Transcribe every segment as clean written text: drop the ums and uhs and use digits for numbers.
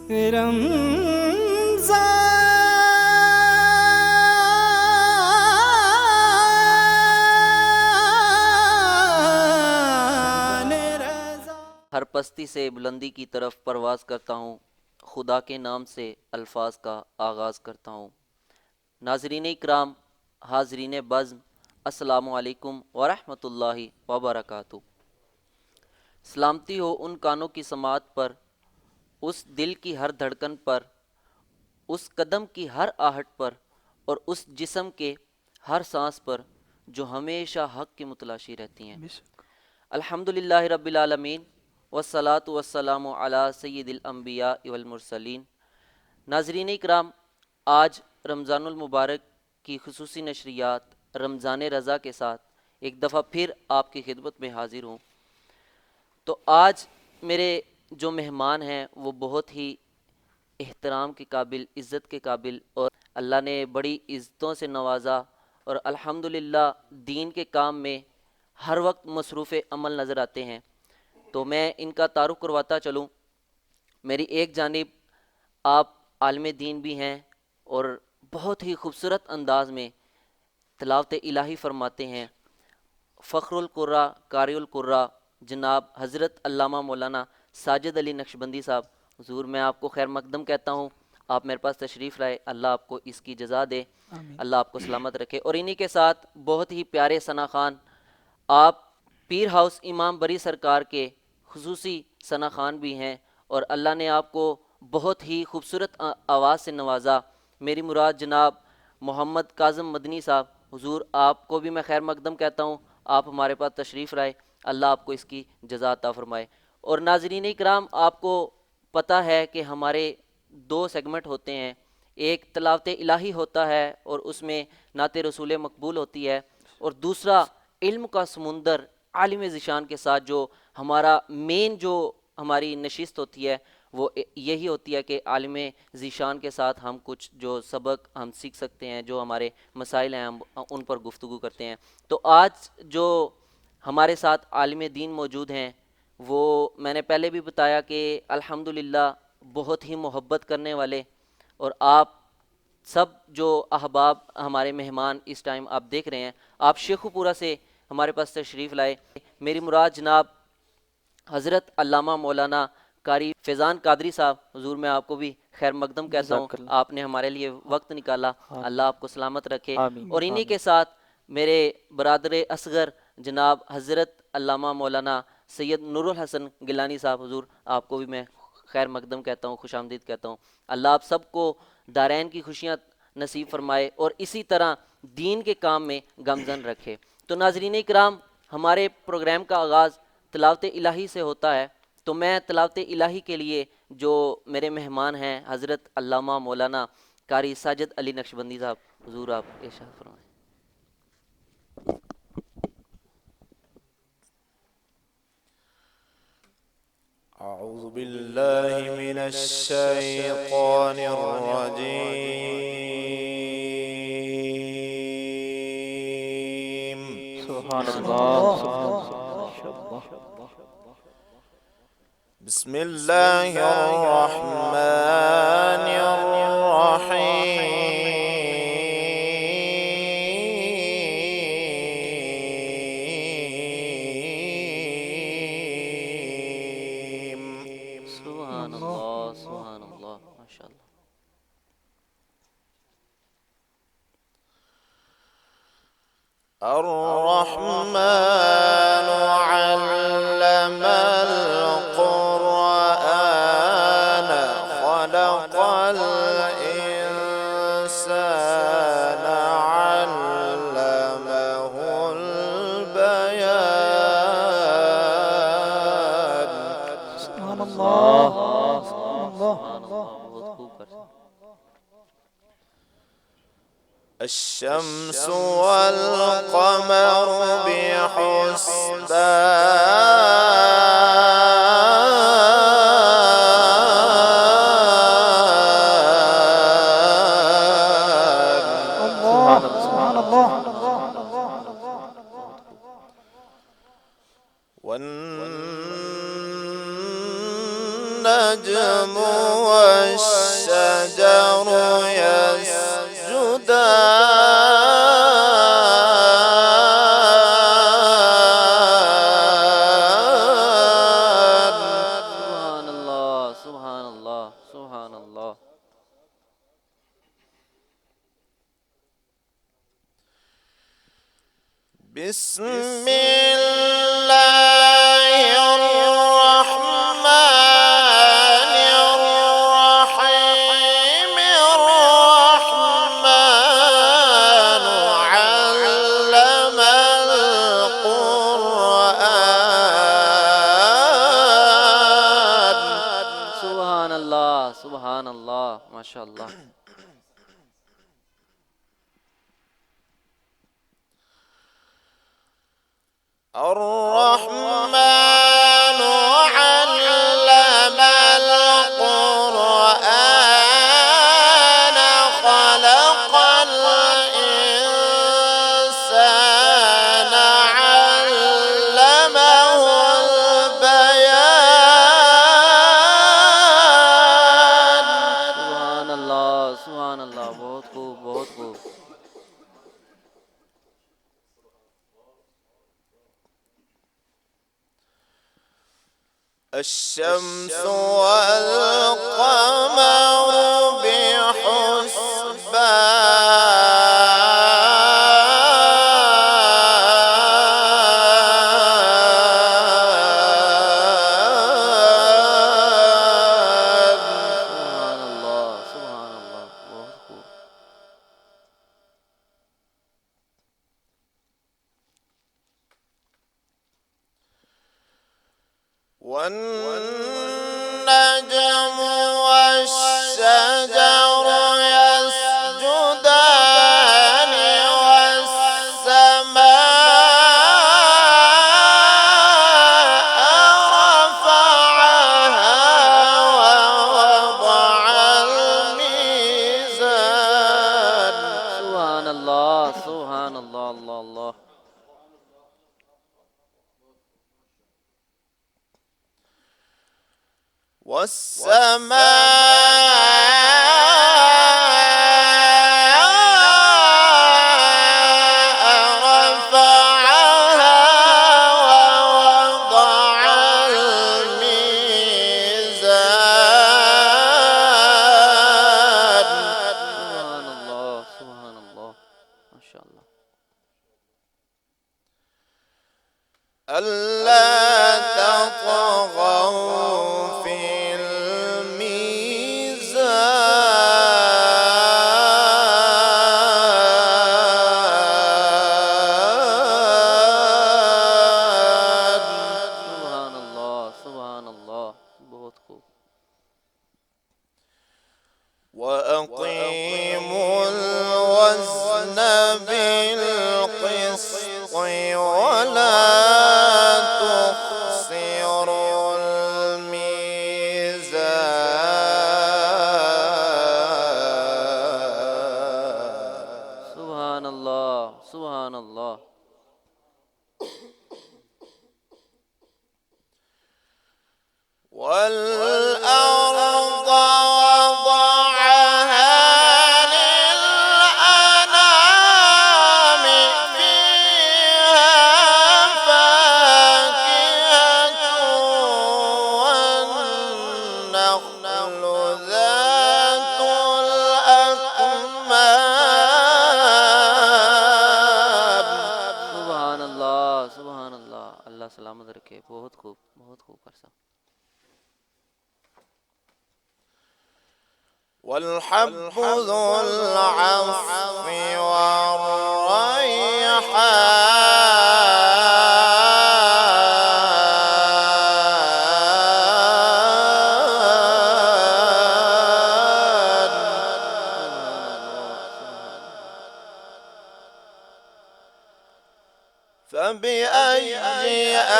ہر پستی سے بلندی کی طرف پرواز کرتا ہوں، خدا کے نام سے الفاظ کا آغاز کرتا ہوں۔ ناظرین اکرام، حاضرین بزم، السلام علیکم ورحمۃ اللہ وبرکاتہ۔ سلامتی ہو ان کانوں کی سماعت پر، اس دل کی ہر دھڑکن پر، اس قدم کی ہر آہٹ پر، اور اس جسم کے ہر سانس پر جو ہمیشہ حق کی متلاشی رہتی ہیں۔ الحمدللہ رب العالمین، والصلاة والسلام علی سید الانبیاء والمرسلین۔ ناظرین اکرام، آج رمضان المبارک کی خصوصی نشریات رمضان رضا کے ساتھ ایک دفعہ پھر آپ کی خدمت میں حاضر ہوں۔ تو آج میرے جو مہمان ہیں وہ بہت ہی احترام کے قابل، عزت کے قابل، اور اللہ نے بڑی عزتوں سے نوازا، اور الحمدللہ دین کے کام میں ہر وقت مصروف عمل نظر آتے ہیں۔ تو میں ان کا تعارف کرواتا چلوں۔ میری ایک جانب آپ عالم دین بھی ہیں اور بہت ہی خوبصورت انداز میں تلاوت الہی فرماتے ہیں، فخر القرا قاری القرا جناب حضرت علامہ مولانا ساجد علی نقشبندی صاحب۔ حضور میں آپ کو خیر مقدم کہتا ہوں، آپ میرے پاس تشریف لائے، اللہ آپ کو اس کی جزا دے، اللہ آپ کو سلامت رکھے۔ اور انہی کے ساتھ بہت ہی پیارے ثنا خان، آپ پیر ہاؤس امام بری سرکار کے خصوصی ثنا خان بھی ہیں، اور اللہ نے آپ کو بہت ہی خوبصورت آواز سے نوازا۔ میری مراد جناب محمد کاظم مدنی صاحب، حضور آپ کو بھی میں خیر مقدم کہتا ہوں، آپ ہمارے پاس تشریف لائے، اللہ آپ کو اس کی جزا عطا فرمائے۔ اور ناظرین اکرام، آپ کو پتہ ہے کہ ہمارے دو سیگمنٹ ہوتے ہیں، ایک تلاوت الہی ہوتا ہے اور اس میں نعت رسول مقبول ہوتی ہے، اور دوسرا علم کا سمندر عالم ذیشان کے ساتھ جو ہمارا مین جو ہماری نشست ہوتی ہے وہ یہی ہوتی ہے کہ عالم ذیشان کے ساتھ ہم کچھ جو سبق ہم سیکھ سکتے ہیں، جو ہمارے مسائل ہیں ہم ان پر گفتگو کرتے ہیں۔ تو آج جو ہمارے ساتھ عالم دین موجود ہیں وہ میں نے پہلے بھی بتایا کہ الحمدللہ بہت ہی محبت کرنے والے، اور آپ سب جو احباب ہمارے مہمان اس ٹائم آپ دیکھ رہے ہیں، آپ شیخو پورہ سے ہمارے پاس تشریف لائے۔ میری مراد جناب حضرت علامہ مولانا قاری فیضان قادری صاحب، حضور میں آپ کو بھی خیر مقدم کہتا ہوں، آپ نے ہمارے لیے وقت نکالا، اللہ آپ کو سلامت رکھے۔ اور انہی کے ساتھ میرے برادر اصغر جناب حضرت علامہ مولانا سید نور الحسن گیلانی صاحب، حضور آپ کو بھی میں خیر مقدم کہتا ہوں، خوش آمدید کہتا ہوں۔ اللہ آپ سب کو دارین کی خوشیاں نصیب فرمائے اور اسی طرح دین کے کام میں گامزن رکھے۔ تو ناظرین اکرام، ہمارے پروگرام کا آغاز تلاوت الہی سے ہوتا ہے، تو میں تلاوت الہی کے لیے جو میرے مہمان ہیں حضرت علامہ مولانا قاری ساجد علی نقشبندی صاحب، حضور آپ ارشاد فرمائیں۔ اعوذ باللہ من الشیطان الرجیم، سبحان اللہ۔ بسم اللہ الرحمن الرحیم۔ سبحان اللہ، سبحان اللہ، ماشاء اللہ۔ الرحمن علم القرآن خلق الإنسان علمه البيان۔ سبحان اللہ، سبحان اللہ، بہت خوب کرتے ہیں۔ الشمس والقمر بحسبان۔ سبحان اللہ۔ والنجم والنجم والشجر يسجدان سبحان الله سبحان الله سبحان الله. بسم الله الرحمن الرحيم الرحمن علم القرآن. سبحان الله سبحان الله ما شاء الله. الرحمن علم القرآن خلق الإنسان علمه البيان. سبحان الله سبحان الله. بہت خوب بہت خوب. الشمس والقمر بحسبان. سبحان الله سبحان الله. بہت خوب. والنجم والشجر يسجدان والسماء رفعها ووضع الميزان. سبحان الله سبحان الله. الله الله. والسماء رفعها ووضع الميزان. سبحان الله سبحان الله ما شاء الله. ألا تطغوا في الميزان. سبحان الله سبحان الله. بہت خوب. وأقيموا الوزن بالقسط ولا تخسروا الميزان. سبحان الله سبحان الله. والأرض وضعها للأنام فيها فاكهة والنخل ذات الأكمام. سبحان الله سبحان الله. اللہ سلامت رکھے. بہت خوب بہت خوب کرسا. والحب ذو العصف والريحان. فبأي آلاء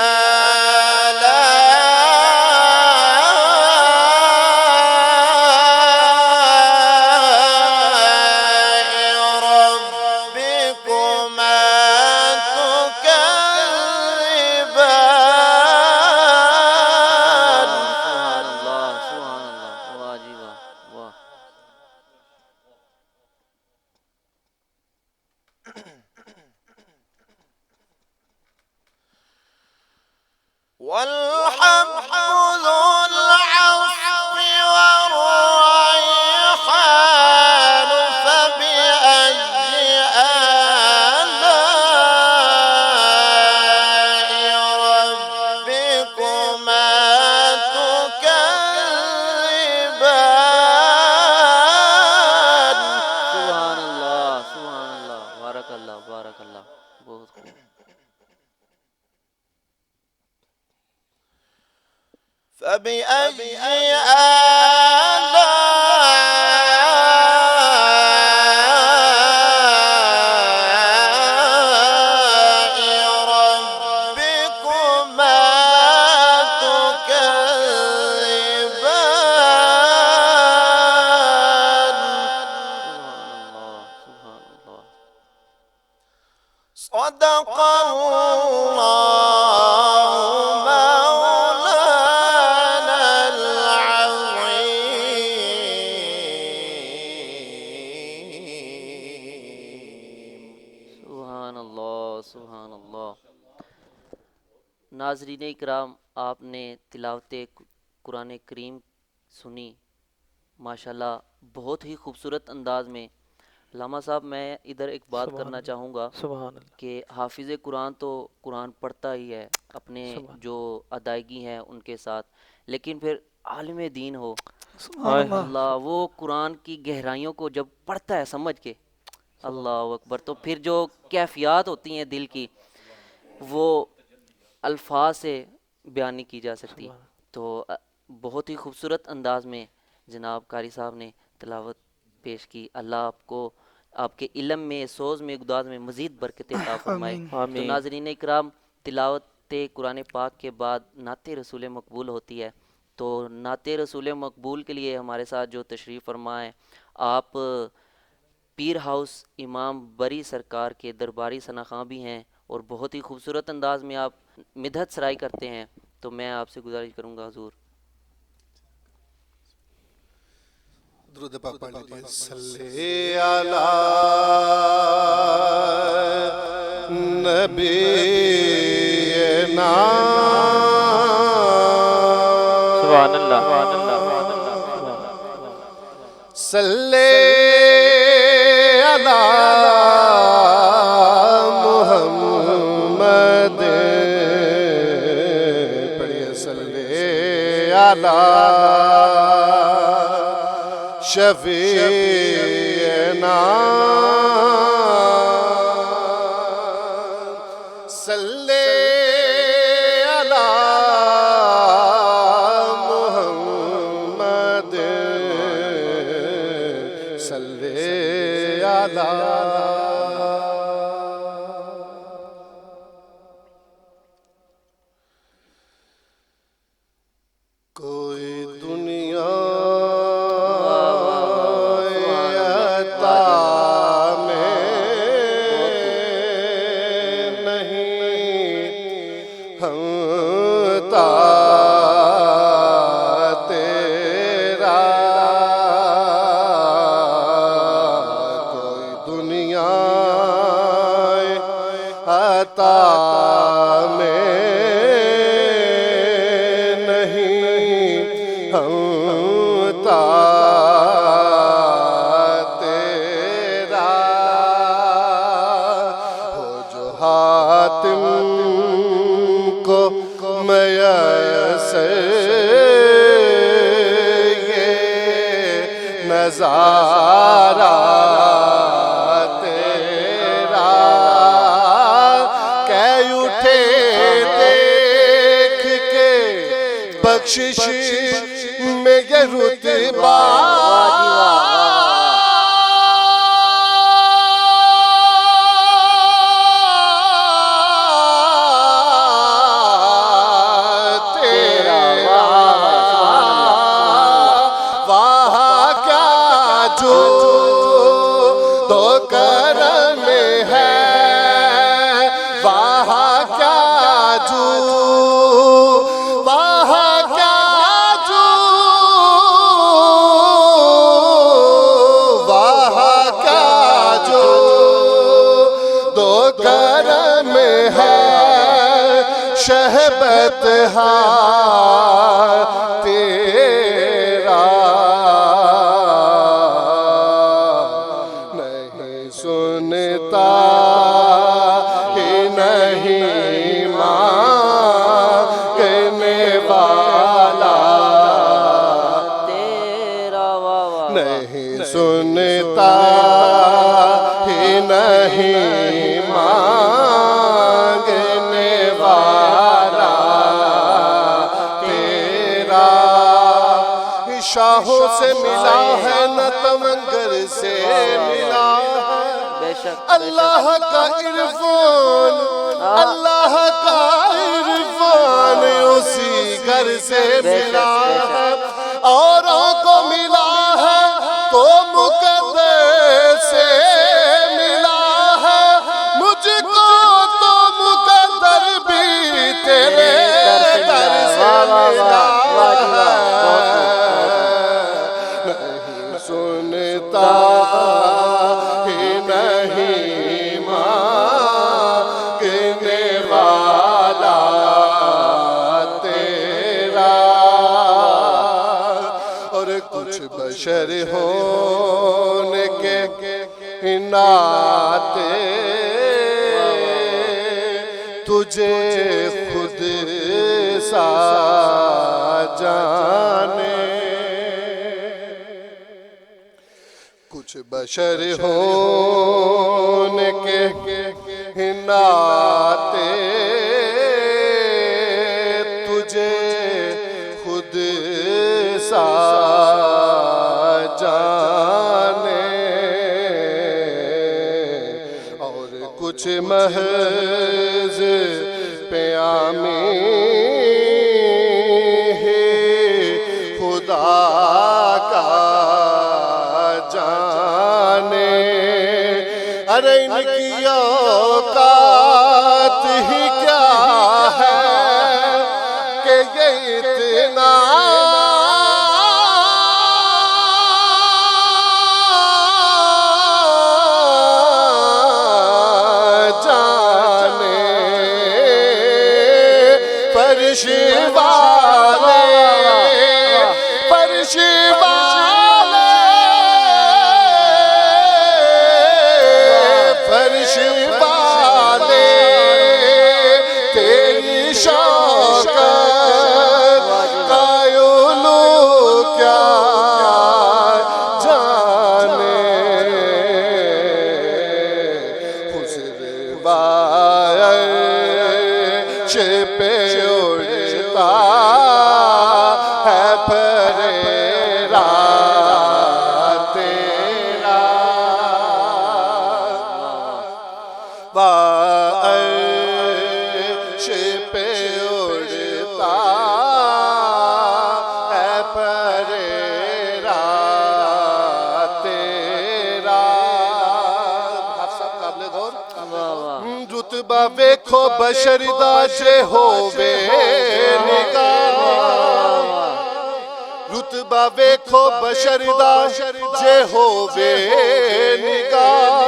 ربكما والحب ذو العصف والريحان فبأي آلاء ربكما تكذبان سبحان اللہ، سبحان اللہ، بارک اللہ، بارک اللہ، بہت خوب. فبأي آلاء ربكما تكذبان سبحان اللہ، سبحان اللہ. صدق الله مولانا العظيم. سبحان اللہ، سبحان اللہ. ناظرین اکرام، آپ نے تلاوت قرآن کریم سنی ماشاءاللہ بہت ہی خوبصورت انداز میں. علامہ صاحب، میں ادھر ایک بات کرنا چاہوں گا سبحان اللہ. کہ حافظ قرآن تو قرآن پڑھتا ہی ہے اپنے جو ادائیگی ہیں ان کے ساتھ، لیکن پھر عالم دین ہو، سبحان اللہ. اللہ وہ قرآن کی گہرائیوں کو جب پڑھتا ہے سمجھ کے، اللہ اکبر، تو پھر جو کیفیات ہوتی ہیں دل کی وہ الفاظ سے بیان نہیں کی جا سکتی. تو بہت ہی خوبصورت انداز میں جناب قاری صاحب نے تلاوت پیش کی. اللہ آپ کو آپ کے علم میں، سوز میں، گداز میں مزید برکت عطا فرمائے. آمین. تو آمین. ناظرین اکرام، تلاوت قرآن پاک کے بعد نعت رسول مقبول ہوتی ہے. تو نعت رسول مقبول کے لیے ہمارے ساتھ جو تشریف فرما ہے، آپ پیر ہاؤس امام بری سرکار کے درباری ثناخواں بھی ہیں اور بہت ہی خوبصورت انداز میں آپ مدحت سرائی کرتے ہیں. تو میں آپ سے گزارش کروں گا حضور. درود پاک پڑھ لیجیے. صلی علی نبینا سبحان اللہ. صلی علی محمد. پڑھیے صلی علی شفیعنا صلی علی محمد صلی علی. کوئی دنیا نظارہ تیرا کہ اٹھے دیکھ کے بخشش میں یہ رتبہ. بتہا تیرا نہیں سنتا ہی نہیں مانگنے والا تیرا واہ واہ نہیں سنتا ہی نہیں مانگنے والا تیرا شاہوں سے ملا ہے نہ تمنگر سے ملا ہے بے شک اللہ کا عرفان اللہ کا عرفان اسی گھر سے ملا ہے اوروں کو ملا ہے تو مقدر سے ملا ہے مجھ کو تو مقدر بھی تیرے در سے ملا ہے نہیں سنتا ہی نہیں مانگنے والا تیرا اور کچھ بشر ہونے کے ناطے تجھے خود سا جانے کچھ بشر ہونے کے ناطے تجھے خود سا جانے اور کچھ محض پیامی ہے خدا کا جانے ارے ان کی اوقات ہی کیا ہے کہ یہ اتنا جانے فرش والے فرش والے فرش والے تیری شوکت کا علو کیا جانے خسر بارش پہ اڑتا ہے پھریرا تیرا بارش پہ اڑتا ہے پھریرا تیرا آپ سب قابل غور واہ واہ رتبہ ویکھو بشر دا جے ہووے نگاہ رتبہ ویکھو بشر دا جے ہووے نگاہ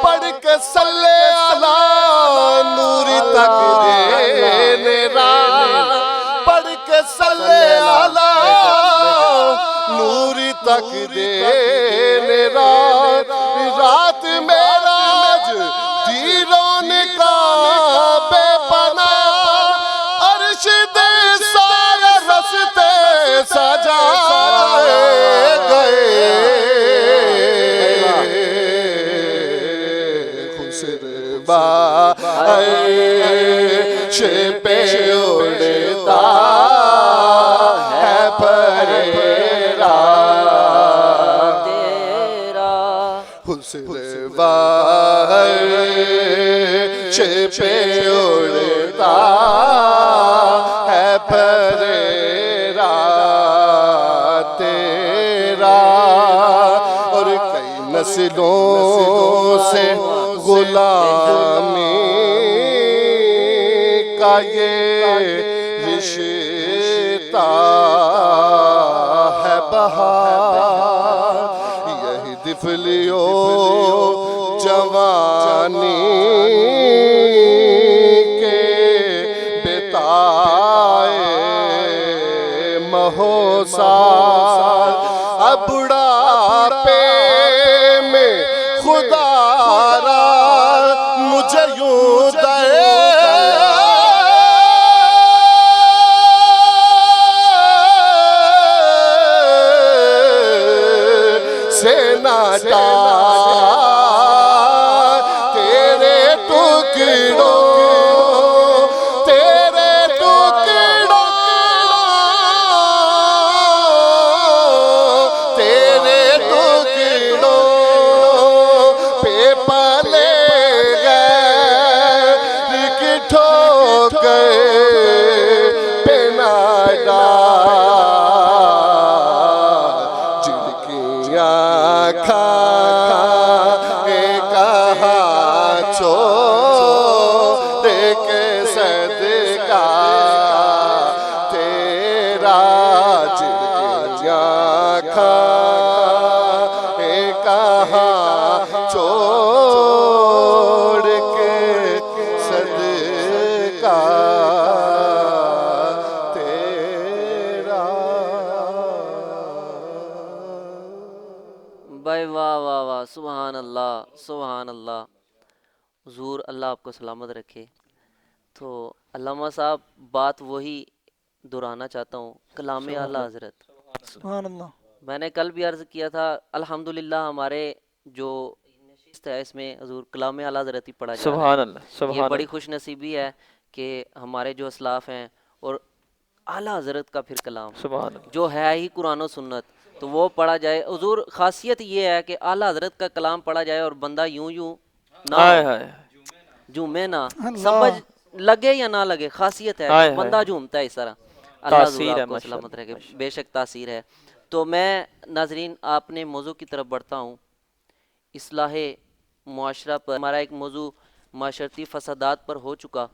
پڑھ کے صلی اللہ نوری تک دینے راہ پڑھ کے صلی اللہ نوری تک دینے راہ رات معراج دیرون کا بے پناہ عرش دے سارے رستے سجائے گئے خسر بارش پہ اڑتا ہے پھریرا تیرا خسر بارش پہ اڑتا ہے پھریرا تیرا اور کئی نسلوں سے غلامی کا یہ رشتہ ہے بہار یہی دفلیو جوانی کے بتا رہو ساتھ، اب بڑھاپے میں خدا را مجھے یوں دے سے نہ ٹال، تیرے ٹکڑوں چھوڑ کے صدقہ تیرا۔ بھائی واہ واہ واہ، سبحان اللہ سبحان اللہ۔ حضور اللہ آپ کو سلامت رکھے۔ تو علامہ صاحب بات وہی دہرانا چاہتا ہوں، کلام اعلیٰ حضرت، سبحان اللہ۔ میں نے کل بھی عرض کیا تھا الحمدللہ ہمارے جو نشست ہے اس میں حضور کلام اعلیٰ حضرت ہی پڑھا جا رہا سبحان ہے۔ اللہ سبحان یہ بڑی اللہ۔ خوش نصیبی ہے کہ ہمارے جو اسلاف ہیں اور اعلیٰ حضرت کا پھر کلام سبحان اللہ۔ جو ہے ہی قرآن و سنت تو وہ پڑھا جائے۔ حضور خاصیت یہ ہے کہ اعلیٰ حضرت کا کلام پڑھا جائے اور بندہ یوں نہ ہائے ہائے جھومے نہ، اللہ۔ سمجھ لگے یا نہ لگے، خاصیت ہے ہائے بندہ ہائے۔ جھومتا ہے اس طرح۔ اللہ حضور تاثیر ہے آپ کو ماشاء سلامت اللہ، رکھے، ماشاء بے شک تاثیر ہے۔ تو میں ناظرین اپنے موضوع کی طرف بڑھتا ہوں، اصلاح معاشرہ پر۔ ہمارا ایک موضوع معاشرتی فسادات پر ہو چکا،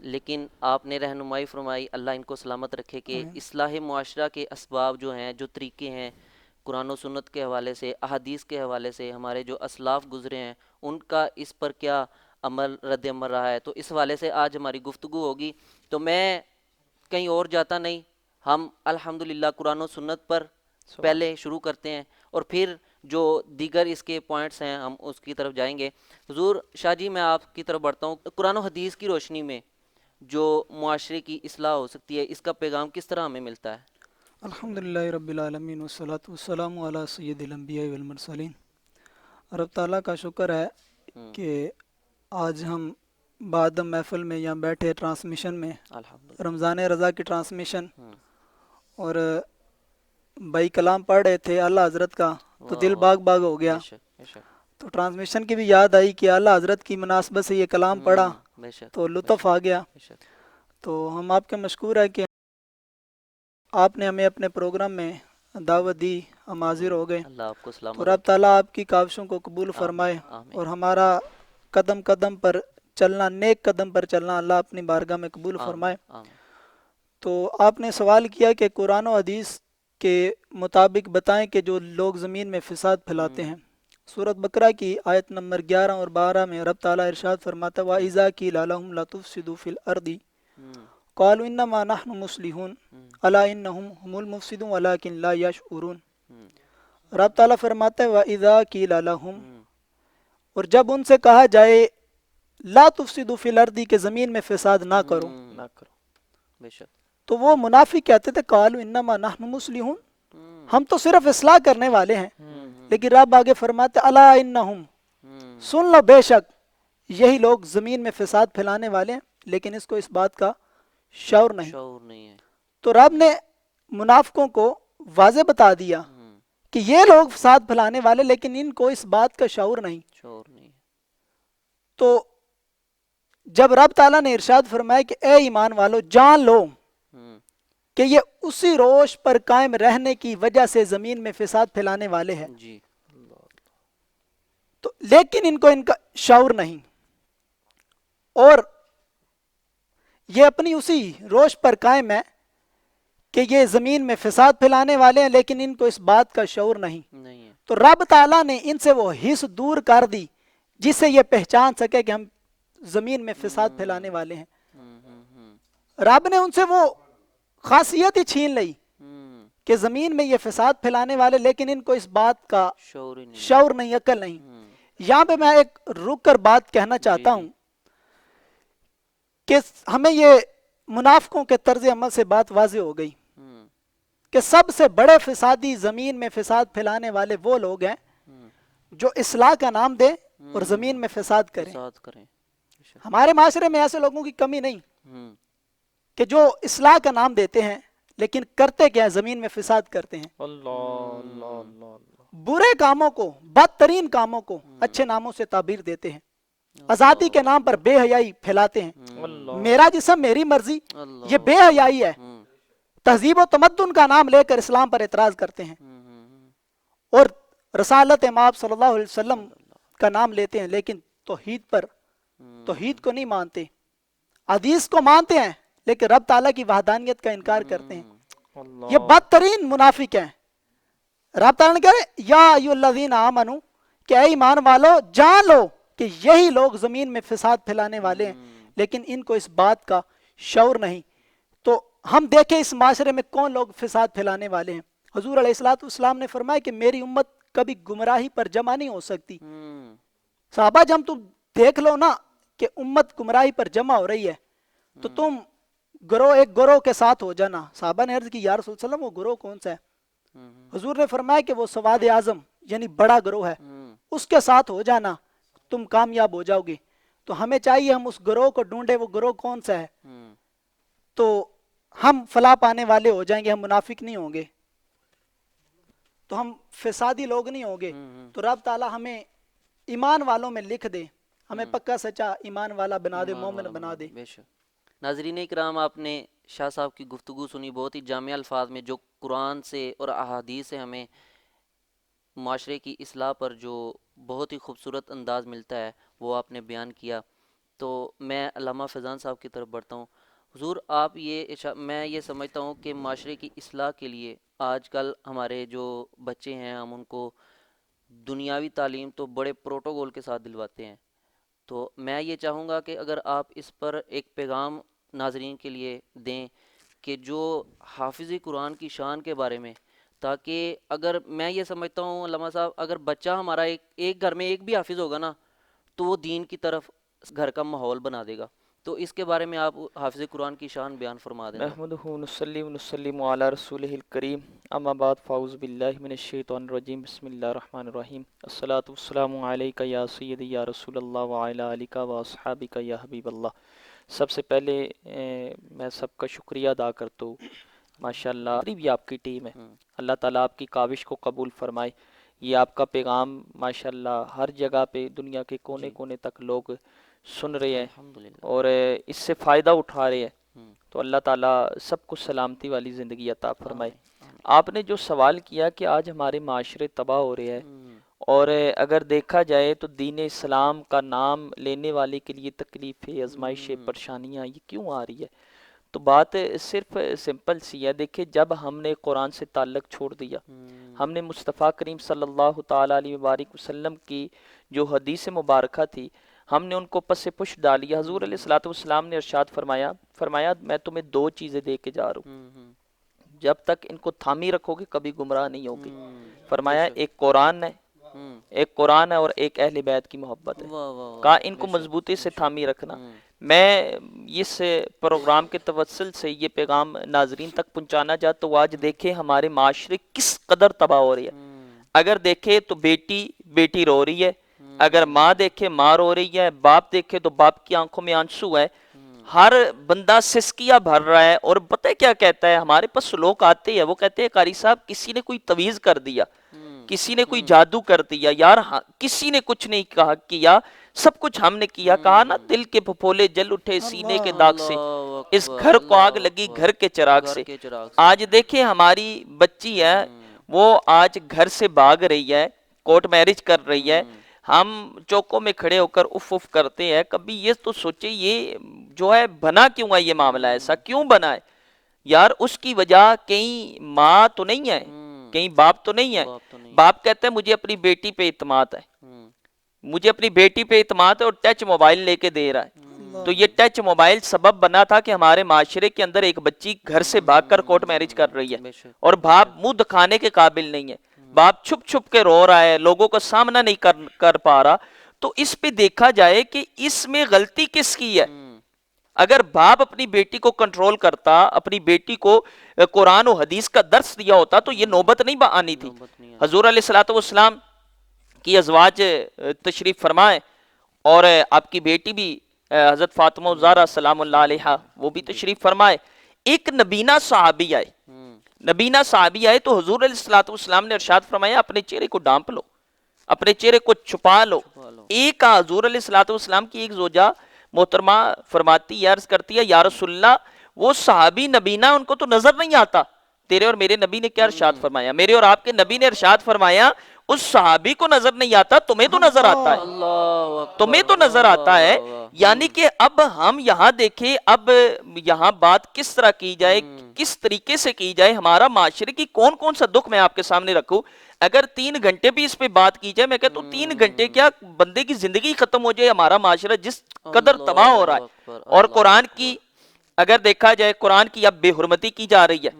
لیکن آپ نے رہنمائی فرمائی، اللہ ان کو سلامت رکھے، کہ اصلاح معاشرہ کے اسباب جو ہیں، جو طریقے ہیں، قرآن و سنت کے حوالے سے، احادیث کے حوالے سے، ہمارے جو اسلاف گزرے ہیں ان کا اس پر کیا عمل رد عمل رہا ہے، تو اس حوالے سے آج ہماری گفتگو ہوگی۔ تو میں کہیں اور جاتا نہیں، ہم الحمدللہ قرآن و سنت پر پہلے شروع کرتے ہیں اور پھر جو دیگر اس کے پوائنٹس ہیں ہم اس کی طرف جائیں گے۔ حضور شاہ جی میں آپ کی طرف بڑھتا ہوں، قرآن و حدیث کی روشنی میں جو معاشرے کی اصلاح ہو سکتی ہے، اس کا پیغام کس طرح ہمیں ملتا ہے؟ الحمدللہ رب العالمین والصلاة والسلام علی سید الانبیاء والمرسلین۔ رب تعالیٰ کا شکر ہے کہ آج ہم بعد محفل میں یہاں بیٹھے ٹرانسمیشن میں، الحمدللہ رمضان رضا کی ٹرانسمیشن، اور بھائی کلام پڑھ رہے تھے اعلیٰ حضرت کا، تو دل باغ باغ ہو گیا۔ بے شک بے شک تو ٹرانسمیشن کی بھی یاد آئی کہ اعلیٰ حضرت کی مناسبت سے یہ کلام پڑھا بے شک تو لطف آ گیا۔ بے شک۔ تو ہم آپ کے مشکور ہے کہ آپ نے ہمیں اپنے پروگرام میں دعوت دی، ہم حاضر ہو گئے۔ اللہ آپ کو تو سلامت رب تعالیٰ آپ کی کاوشوں کو قبول فرمائے آمین۔ اور ہمارا قدم قدم پر چلنا، نیک قدم پر چلنا اللہ اپنی بارگاہ میں قبول فرمائے۔ آمین۔ تو آپ نے سوال کیا کہ قرآن و حدیث کے مطابق بتائیں کہ جو لوگ زمین میں فساد پھیلاتے ہیں۔ سورۃ بقرہ کی آیت نمبر 11 اور 12 میں رب تعالیٰ ارشاد فرماتا ہے وَإِذَا قِيلَ لَهُمْ لَا تُفْسِدُوا فِي الْأَرْضِ قَالُوا إِنَّمَا نَحْنُ مُصْلِحُونَ أَلَا إِنَّهُمْ هُمُ الْمُفْسِدُونَ وَلَكِنْ لَا يَشْعُرُونَ۔ رب تعالیٰ فرماتا ہے وَإِذَا قِيلَ لَهُمْ، اور جب ان سے کہا جائے لا تفسدوا فی الارض کہ زمین میں فساد نہ کرو، نہ کرو۔ بے شک۔ تو وہ منافق کہتے تھے قالوا انما نحن مصلحون، ہم تو صرف اصلاح کرنے والے ہیں، لیکن رب آگے فرماتے الا انہم، سن لو بے شک یہی لوگ زمین میں فساد پھیلانے والے ہیں، لیکن اس کو اس بات کا شعور نہیں۔ شعور نہیں ہے۔ تو رب نے منافقوں کو واضح بتا دیا کہ یہ لوگ فساد پھیلانے والے، لیکن ان کو اس بات کا شعور نہیں۔ شعور نہیں ہے۔ تو جب رب تعالیٰ نے ارشاد فرمایا کہ اے ایمان والو جان لو کہ یہ اسی روش پر قائم رہنے کی وجہ سے زمین میں فساد پھیلانے والے ہیں، جی تو لیکن ان کو ان کا شعور نہیں، اور یہ اپنی اسی روش پر قائم ہے کہ یہ زمین میں فساد پھیلانے والے ہیں، لیکن ان کو اس بات کا شعور نہیں۔ نہیں ہے۔ تو رب تعالیٰ نے ان سے وہ حس دور کر دی جس سے یہ پہچان سکے کہ ہم زمین میں فساد پھیلانے والے ہیں۔ رب نے ان سے وہ خاصیت ہی چھین لی کہ زمین میں یہ فساد پھیلانے والے، لیکن ان کو اس بات کا شعور ہی نہیں. شعور نہیں، عقل نہیں. یہاں پہ میں ایک رک کر بات کہنا چاہتا ہوں کہ ہمیں یہ منافقوں کے طرز عمل سے بات واضح ہو گئی کہ سب سے بڑے فسادی زمین میں فساد پھیلانے والے وہ لوگ ہیں جو اصلاح کا نام دیں اور زمین میں فساد کریں. فساد کریں. ہمارے معاشرے میں ایسے لوگوں کی کمی نہیں کہ جو اصلاح کا نام دیتے ہیں لیکن کرتے کیا ہے؟ زمین میں فساد کرتے ہیں. اللہ اللہ اللہ اللہ. برے کاموں کو، بدترین کاموں کو اچھے ناموں سے تعبیر دیتے ہیں. آزادی کے نام پر بے حیائی پھیلاتے ہیں. میرا جسم میری مرضی، یہ بے حیائی ہے. تہذیب و تمدن کا نام لے کر اسلام پر اعتراض کرتے ہیں اور رسالت امام صلی اللہ علیہ وسلم کا نام لیتے ہیں، لیکن توحید کو نہیں مانتے. حدیث کو مانتے ہیں لیکن رب تعالیٰ کی وحدانیت کا انکار کرتے ہیں. یہ بدترین منافق ہیں. رب تعالیٰ نے کہا یا ایھا الذین آمنو کہ اے ایمان والو جان لو کہ یہی لوگ زمین میں فساد پھیلانے والے ہیں، لیکن ان کو اس بات کا شعور نہیں. تو ہم دیکھیں اس معاشرے میں کون لوگ فساد پھیلانے والے ہیں. حضور علیہ الصلوۃ والسلام نے فرمایا کہ میری امت کبھی گمراہی پر جمع نہیں ہو سکتی. صحابہ جب تم دیکھ لو نا کہ امت گمراہی پر جمع ہو رہی ہے تو تم ایک گروہ کے ساتھ ہو جانا. صحابہ نے عرض کی یا رسول اللہ صلی اللہ علیہ وسلم وہ گروہ کون سا ہے؟ حضور نے فرمایا کہ وہ سواد اعظم یعنی بڑا گروہ ہے، اس کے ساتھ ہو جانا تم کامیاب ہو جاؤ گے. تو ہمیں چاہیے ہم اس گروہ کو ڈھونڈے وہ گروہ کون سا ہے، تو ہم فلاح پانے والے ہو جائیں گے، ہم منافق نہیں ہوں گے، تو ہم فسادی لوگ نہیں ہوں گے. تو رب تعالیٰ ہمیں ایمان والوں میں لکھ دے، ہمیں پکا سچا ایمان والا بنا دے، مومن بنا دے. بے شک. ناظرین اکرام، آپ نے شاہ صاحب کی گفتگو سنی، بہت ہی جامع الفاظ میں جو قرآن سے اور احادیث سے ہمیں معاشرے کی اصلاح پر جو بہت ہی خوبصورت انداز ملتا ہے وہ آپ نے بیان کیا. تو میں علامہ فیضان صاحب کی طرف بڑھتا ہوں. حضور آپ میں یہ سمجھتا ہوں کہ معاشرے کی اصلاح کے لیے آج کل ہمارے جو بچے ہیں ہم ان کو دنیاوی تعلیم تو بڑے پروٹوکول کے ساتھ دلواتے ہیں. تو میں یہ چاہوں گا کہ اگر آپ اس پر ایک پیغام ناظرین کے لیے دیں کہ جو حافظ قرآن کی شان کے بارے میں، تاکہ اگر میں یہ سمجھتا ہوں علامہ صاحب اگر بچہ ہمارا ایک گھر میں ایک بھی حافظ ہوگا نا تو وہ دین کی طرف گھر کا ماحول بنا دے گا. تو اس کے بارے میں آپ حافظ قرآن کی شان بیان فرما دیں. نحمدہ ونصلی ونسلم علی رسولہ الکریم، اما بعد فاعوذ باللہ من الشیطان الرجیم، بسم اللہ الرحمن الرحیم. الصلاۃ والسلام علیک یا سیدی یا رسول اللہ وعلی آلک و اصحابک یا حبیب اللہ. سب سے پہلے میں سب کا شکریہ ادا کرتا ہوں. ماشاءاللہ بھی آپ کی ٹیم ہے، اللہ تعالیٰ آپ کی کاوش کو قبول فرمائے. یہ آپ کا پیغام ماشاءاللہ ہر جگہ پہ دنیا کے کونے کونے تک لوگ سن رہے ہیں اور اس سے فائدہ اٹھا رہے ہیں. تو اللہ تعالیٰ سب کو سلامتی والی زندگی عطا فرمائے. آپ نے جو سوال کیا کہ آج ہمارے معاشرے تباہ ہو رہے ہیں اور اگر دیکھا جائے تو دین اسلام کا نام لینے والے کے لیے تکلیفیں، آزمائشیں، پریشانیاں یہ کیوں آ رہی ہے؟ تو بات صرف سمپل سی ہے. دیکھیں جب ہم نے قرآن سے تعلق چھوڑ دیا، ہم نے مصطفیٰ کریم صلی اللہ تعالیٰ علیہ وبارک وسلم کی جو حدیث مبارکہ تھی ہم نے ان کو پس پش ڈالیا. حضور علیہ الصلوۃ والسلام نے ارشاد فرمایا میں تمہیں دو چیزیں دے کے جا رہا ہوں، جب تک ان کو تھامی رکھو گے کبھی گمراہ نہیں ہوگی. فرمایا ایک قرآن ہے اور ایک اہل بیت کی محبت ہے. کہا ان کو مضبوطی سے تھامی رکھنا. میں اس پروگرام کے توسل سے یہ پیغام ناظرین تک پہنچانا چاہتا ہوں. آج دیکھیں ہمارے معاشرے کس قدر تباہ ہو رہی ہے. اگر دیکھے تو بیٹی رو رہی ہے، اگر ماں دیکھے ماں رو رہی ہے، باپ دیکھے تو باپ کی آنکھوں میں آنسو ہے، ہر بندہ سسکیاں بھر رہا ہے. اور پتہ کیا کہتا ہے، ہمارے پاس لوگ آتے ہیں وہ کہتے ہیں قاری صاحب کسی نے کوئی تویز کر دیا، کسی نے کوئی جادو کر دیا. یار کسی نے کچھ نہیں کیا، سب کچھ ہم نے کیا. کہا نا دل کے پھپھولے جل اٹھے سینے کے داغ سے، اس گھر کو آگ لگی گھر کے چراغ سے. آج دیکھیں ہماری بچی ہے وہ آج گھر سے بھاگ رہی ہے، کورٹ میرج کر رہی ہے. ہم چوکوں میں کھڑے ہو کر اف اف کرتے ہیں. کبھی یہ تو سوچے یہ جو ہے بنا کیوں ہے، یہ معاملہ ایسا کیوں بنا ہے؟ یار اس کی وجہ کہیں ماں تو نہیں ہے، کہیں باپ تو نہیں ہے. باپ کہتا ہے مجھے اپنی بیٹی پہ اعتماد ہے، مجھے اپنی بیٹی پہ اعتماد ہے اور ٹچ موبائل لے کے دے رہا ہے. تو یہ ٹچ موبائل سبب بنا تھا کہ ہمارے معاشرے کے اندر ایک بچی گھر سے بھاگ کر کورٹ میرج کر رہی ہے اور باپ منہ دکھانے کے قابل نہیں ہے، باپ چھپ چھپ کے رو رہا ہے، لوگوں کا سامنا نہیں کر پا رہا. تو اس پہ دیکھا جائے کہ اس میں غلطی کس کی ہے؟ اگر باپ اپنی بیٹی کو کنٹرول کرتا، اپنی بیٹی کو قرآن و حدیث کا درس دیا ہوتا تو یہ نوبت نہیں آنی تھی. حضور علیہ الصلوۃ والسلام کی ازواج تشریف فرمائے اور آپ کی بیٹی بھی حضرت فاطمہ زہرا سلام اللہ علیہا وہ بھی تشریف فرمائے. ایک نبینا صحابی آئے تو حضور علیہ الصلوۃ والسلام نے ارشاد فرمایا اپنے چہرے کو ڈانپ لو، اپنے چہرے کو چھپا لو. ایک حضور علیہ الصلوۃ والسلام کی ایک زوجہ محترمہ فرماتی عرض کرتی ہے یا رسول اللہ وہ صحابی نبینا ان کو تو نظر نہیں آتا. تیرے اور میرے نبی نے کیا ارشاد فرمایا؟ میرے اور آپ کے نبی نے ارشاد فرمایا اس صحابی کو نظر نہیں آتا، تمہیں تو نظر آتا ہے، تمہیں تو نظر آتا ہے. یعنی کہ اب ہم یہاں دیکھیں، اب یہاں بات کس طرح کی جائے، کس طریقے سے کی جائے. ہمارا معاشرے کی کون کون سا دکھ میں آپ کے سامنے رکھوں. اگر 3 گھنٹے بھی اس پہ بات کی جائے، میں کہتا ہوں 3 گھنٹے کیا بندے کی زندگی ختم ہو جائے. ہمارا معاشرہ جس قدر تباہ ہو رہا ہے. اور قرآن کی اگر دیکھا جائے، قرآن کی اب بے حرمتی کی جا رہی ہے،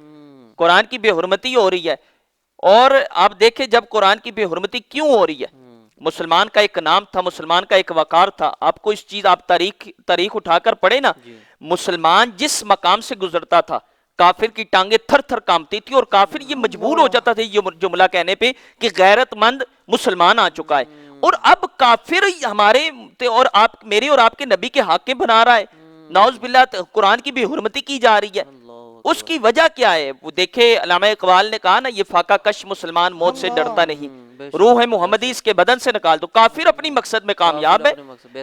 قرآن کی بے حرمتی ہو رہی ہے. اور آپ دیکھیں جب قرآن کی بے حرمتی کیوں ہو رہی ہے، مسلمان کا ایک نام تھا، مسلمان کا ایک وقار تھا. آپ کو اس چیز آپ تاریخ اٹھا کر پڑھے نا، مسلمان جس مقام سے گزرتا تھا کافر کی ٹانگیں تھر تھر کامتی تھی اور کافر یہ مجبور ہو جاتا تھا یہ جملہ کہنے پہ کہ غیرت مند مسلمان آ چکا ہے. اور اب کافر ہمارے اور آپ میرے اور آپ کے نبی کے حاکم بنا رہا ہے. نعوذ باللہ قرآن کی بے حرمتی کی جا رہی ہے. اس کی وجہ کیا ہے؟ وہ دیکھے علامہ اقبال نے کہا نا یہ فاقہ کش مسلمان موت سے ڈرتا نہیں، روح محمدی اس کے بدن سے نکال دو. کافر اپنی مقصد میں کامیاب ہے.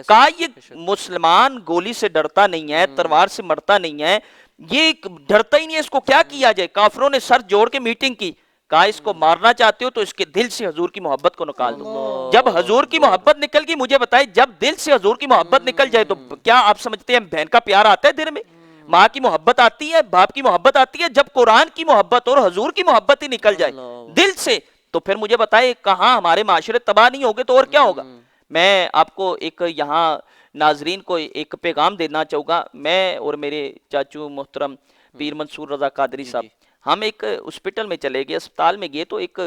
کہا یہ مسلمان گولی سے ڈرتا نہیں ہے، تلوار سے مرتا نہیں ہے، یہ ڈرتا ہی نہیں ہے. اس کو کیا کیا جائے؟ کافروں نے سر جوڑ کے میٹنگ کی، کہا اس کو مارنا چاہتے ہو تو اس کے دل سے حضور کی محبت کو نکال دو. جب حضور کی محبت نکل گئی، مجھے بتائے جب دل سے حضور کی محبت نکل جائے تو کیا آپ سمجھتے ہیں بہن کا پیار آتا ہے دل میں؟ ماں کی محبت آتی ہے، باپ کی محبت آتی ہے. جب قرآن کی محبت اور حضور کی محبت ہی نکل جائے دل سے تو پھر مجھے بتائے کہاں ہمارے معاشرے تباہ نہیں ہوگے تو اور کیا ہوگا. میں آپ کو ایک یہاں ناظرین کو ایک پیغام دینا چاہوں گا. میں اور میرے چاچو محترم پیر منصور رضا قادری صاحب ہم ایک ہاسپٹل میں چلے گئے، اسپتال میں گئے تو ایک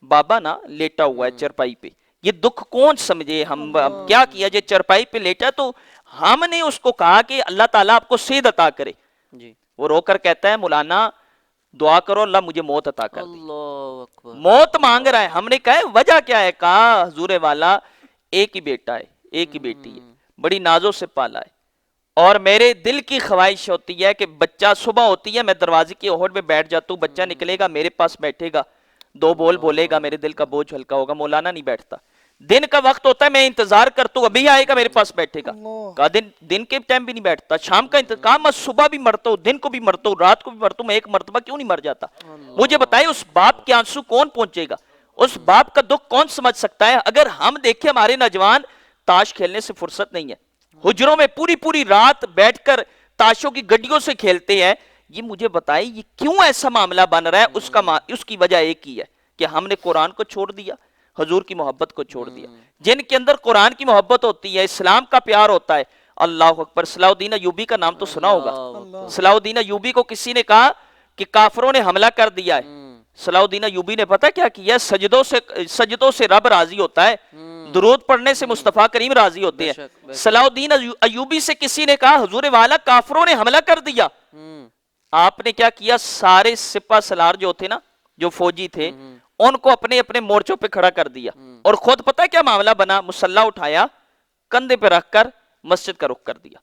بابا نا لیٹا ہوا ہے چرپائی پہ. یہ دکھ کون سمجھے، ہم کیا کیا جائے؟ چرپائی پہ لیٹا تو ہم نے اس کو کہا کہ اللہ تعالیٰ آپ کو صحت عطا کرے. وہ رو کر کہتا ہے مولانا دعا کرو اللہ مجھے موت عطا کر دے. موت مانگ رہا ہے. ہم نے کہا وجہ کیا ہے؟ کہا حضور والا ایک ہی بیٹا ہے، ایک ہی بیٹی ہے، بڑی نازوں سے پالا ہے اور میرے دل کی خواہش ہوتی ہے کہ بچہ صبح ہوتی ہے میں دروازے کی اوہٹ میں بیٹھ جاتا ہوں، بچہ نکلے گا میرے پاس بیٹھے گا، 2 بول بولے گا، میرے دل کا بوجھ ہلکا ہوگا. مولانا نہیں بیٹھتا. دن کا وقت ہوتا ہے میں انتظار کرتا ہوں ابھی آئے گا میرے پاس بیٹھے گا. کہا دن کے ٹائم بھی نہیں بیٹھتا، شام کا انتظار. میں صبح بھی مرتا ہوں، دن کو بھی مرتا ہوں، رات کو بھی مرتا ہوں، میں ایک مرتبہ کیوں نہیں مر جاتا؟ مجھے بتائے اس باپ کے آنسو کون پہنچے گا؟ اس باپ کا دکھ کون سمجھ سکتا ہے؟ اگر ہم دیکھیں ہمارے نوجوان تاش کھیلنے سے فرصت نہیں ہے، حجروں میں پوری رات بیٹھ کر تاشوں کی گڈیوں سے کھیلتے ہیں. یہ مجھے بتائے یہ کیوں ایسا معاملہ بن رہا ہے؟ اس کی وجہ ایک ہی ہے کہ ہم نے قرآن کو چھوڑ دیا، حضور کی محبت کو چھوڑ دیا. جن کے اندر قرآن کی محبت ہوتی ہے، اسلام کا پیار ہوتا ہے. اللہ اکبر. صلاح الدین ایوبی کا نام تو سنا ہوگا. صلاح الدین ایوبی کو کسی نے کہا کہ کافروں نے حملہ کر دیا ہے. صلاح الدین ایوبی نے پتہ کیا کیا؟ سجدوں سے رب راضی ہوتا ہے، درود پڑھنے سے مصطفیٰ کریم راضی ہوتے ہیں. صلاح الدین ایوبی سے کسی نے کہا حضور والا کافروں نے حملہ کر دیا. آپ نے کیا کیا؟ سارے سپہ سالار جو تھے نا، جو فوجی تھے، ان کو اپنے اپنے مورچوں پہ کھڑا کر دیا اور خود پتہ کیا معاملہ بنا؟ مسلح اٹھایا، کندھے پہ رکھ کر مسجد کا رخ کر دیا.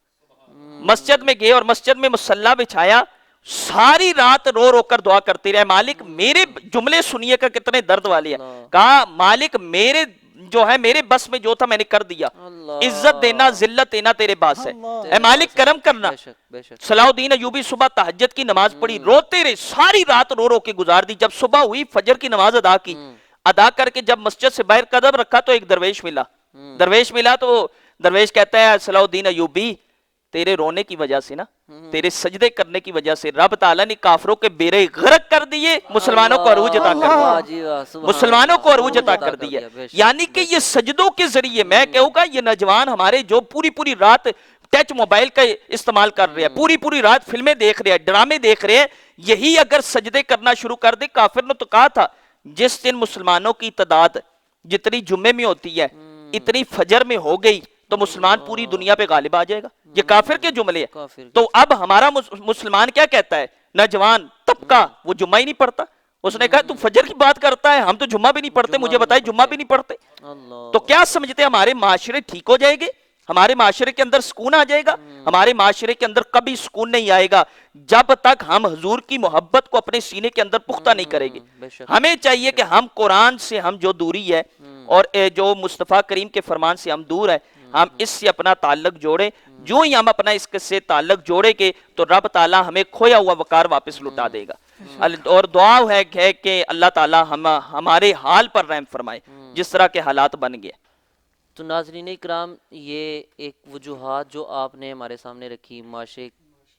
مسجد میں گئے اور مسجد میں مسلح بچھایا، ساری رات رو رو کر دعا کرتے رہے مالک میرے جملے سنیے کا کتنے درد والے ہیں. کہا مالک میرے جو ہے میرے بس میں جو تھا میں نے کر دیا، عزت دینا ذلت دینا تیرے پاس ہے، اے مالک کرم کرنا. صلاح الدین ایوبی صبح تہجد کی نماز پڑھی، روتے رہے، ساری رات رو رو کے گزار دی. جب صبح ہوئی فجر کی نماز ادا کی، ادا کر کے جب مسجد سے باہر قدم رکھا تو ایک درویش ملا تو درویش کہتا ہے صلاح الدین ایوبی تیرے رونے کی وجہ سے نا، تیرے سجدے کرنے کی وجہ سے رب تعالیٰ نے کافروں کے بیڑے غرق کر دیے، مسلمانوں کو عروج عطا کر دیا، مسلمانوں کو عروج عطا کر دیا. یعنی کہ یہ سجدوں کے ذریعے میں کہوں گا یہ نوجوان ہمارے جو پوری رات ٹچ موبائل کا استعمال کر رہے ہیں, پوری رات فلمیں دیکھ رہے ہیں, ڈرامے دیکھ رہے ہیں. یہی اگر سجدے کرنا شروع کر دے, کافر نے تو کہا تھا جس دن مسلمانوں کی تعداد جتنی جمعے میں ہوتی ہے اتنی فجر میں ہو گئی تو مسلمان پوری دنیا پہ غالب آ جائے گا. یہ کافر کے جملے ہیں. تو اب ہمارا مسلمان کیا کہتا ہے, نوجوان طبقہ وہ جمعہ ہی نہیں پڑھتا. اس نے کہا تو فجر کی بات کرتا ہے, ہم تو جمعہ بھی نہیں پڑھتے, مجھے بتائے جمعہ بھی نہیں پڑھتے. تو کیا سمجھتے ہیں ہمارے معاشرے ٹھیک ہو جائے گے, ہمارے معاشرے کے اندر سکون آ جائے گا؟ ہمارے معاشرے کے اندر کبھی سکون نہیں آئے گا جب تک ہم حضور کی محبت کو اپنے سینے کے اندر پختہ نہیں کریں گے. ہمیں چاہیے کہ ہم قرآن سے ہم جو دوری ہے اور جو مصطفیٰ کریم کے فرمان سے ہم دور ہیں, ہم اس سے اپنا تعلق جوڑیں. جو ہی ہم اپنا اس سے تعلق جوڑیں گے تو رب تعالیٰ ہمیں کھویا ہوا وقار واپس لوٹا دے گا. اور دعا ہے کہ اللہ تعالیٰ ہمارے حال پر رحم فرمائے جس طرح کے حالات بن گئے. تو ناظرین اکرام, یہ ایک وجوہات جو آپ نے ہمارے سامنے رکھی, معاشرے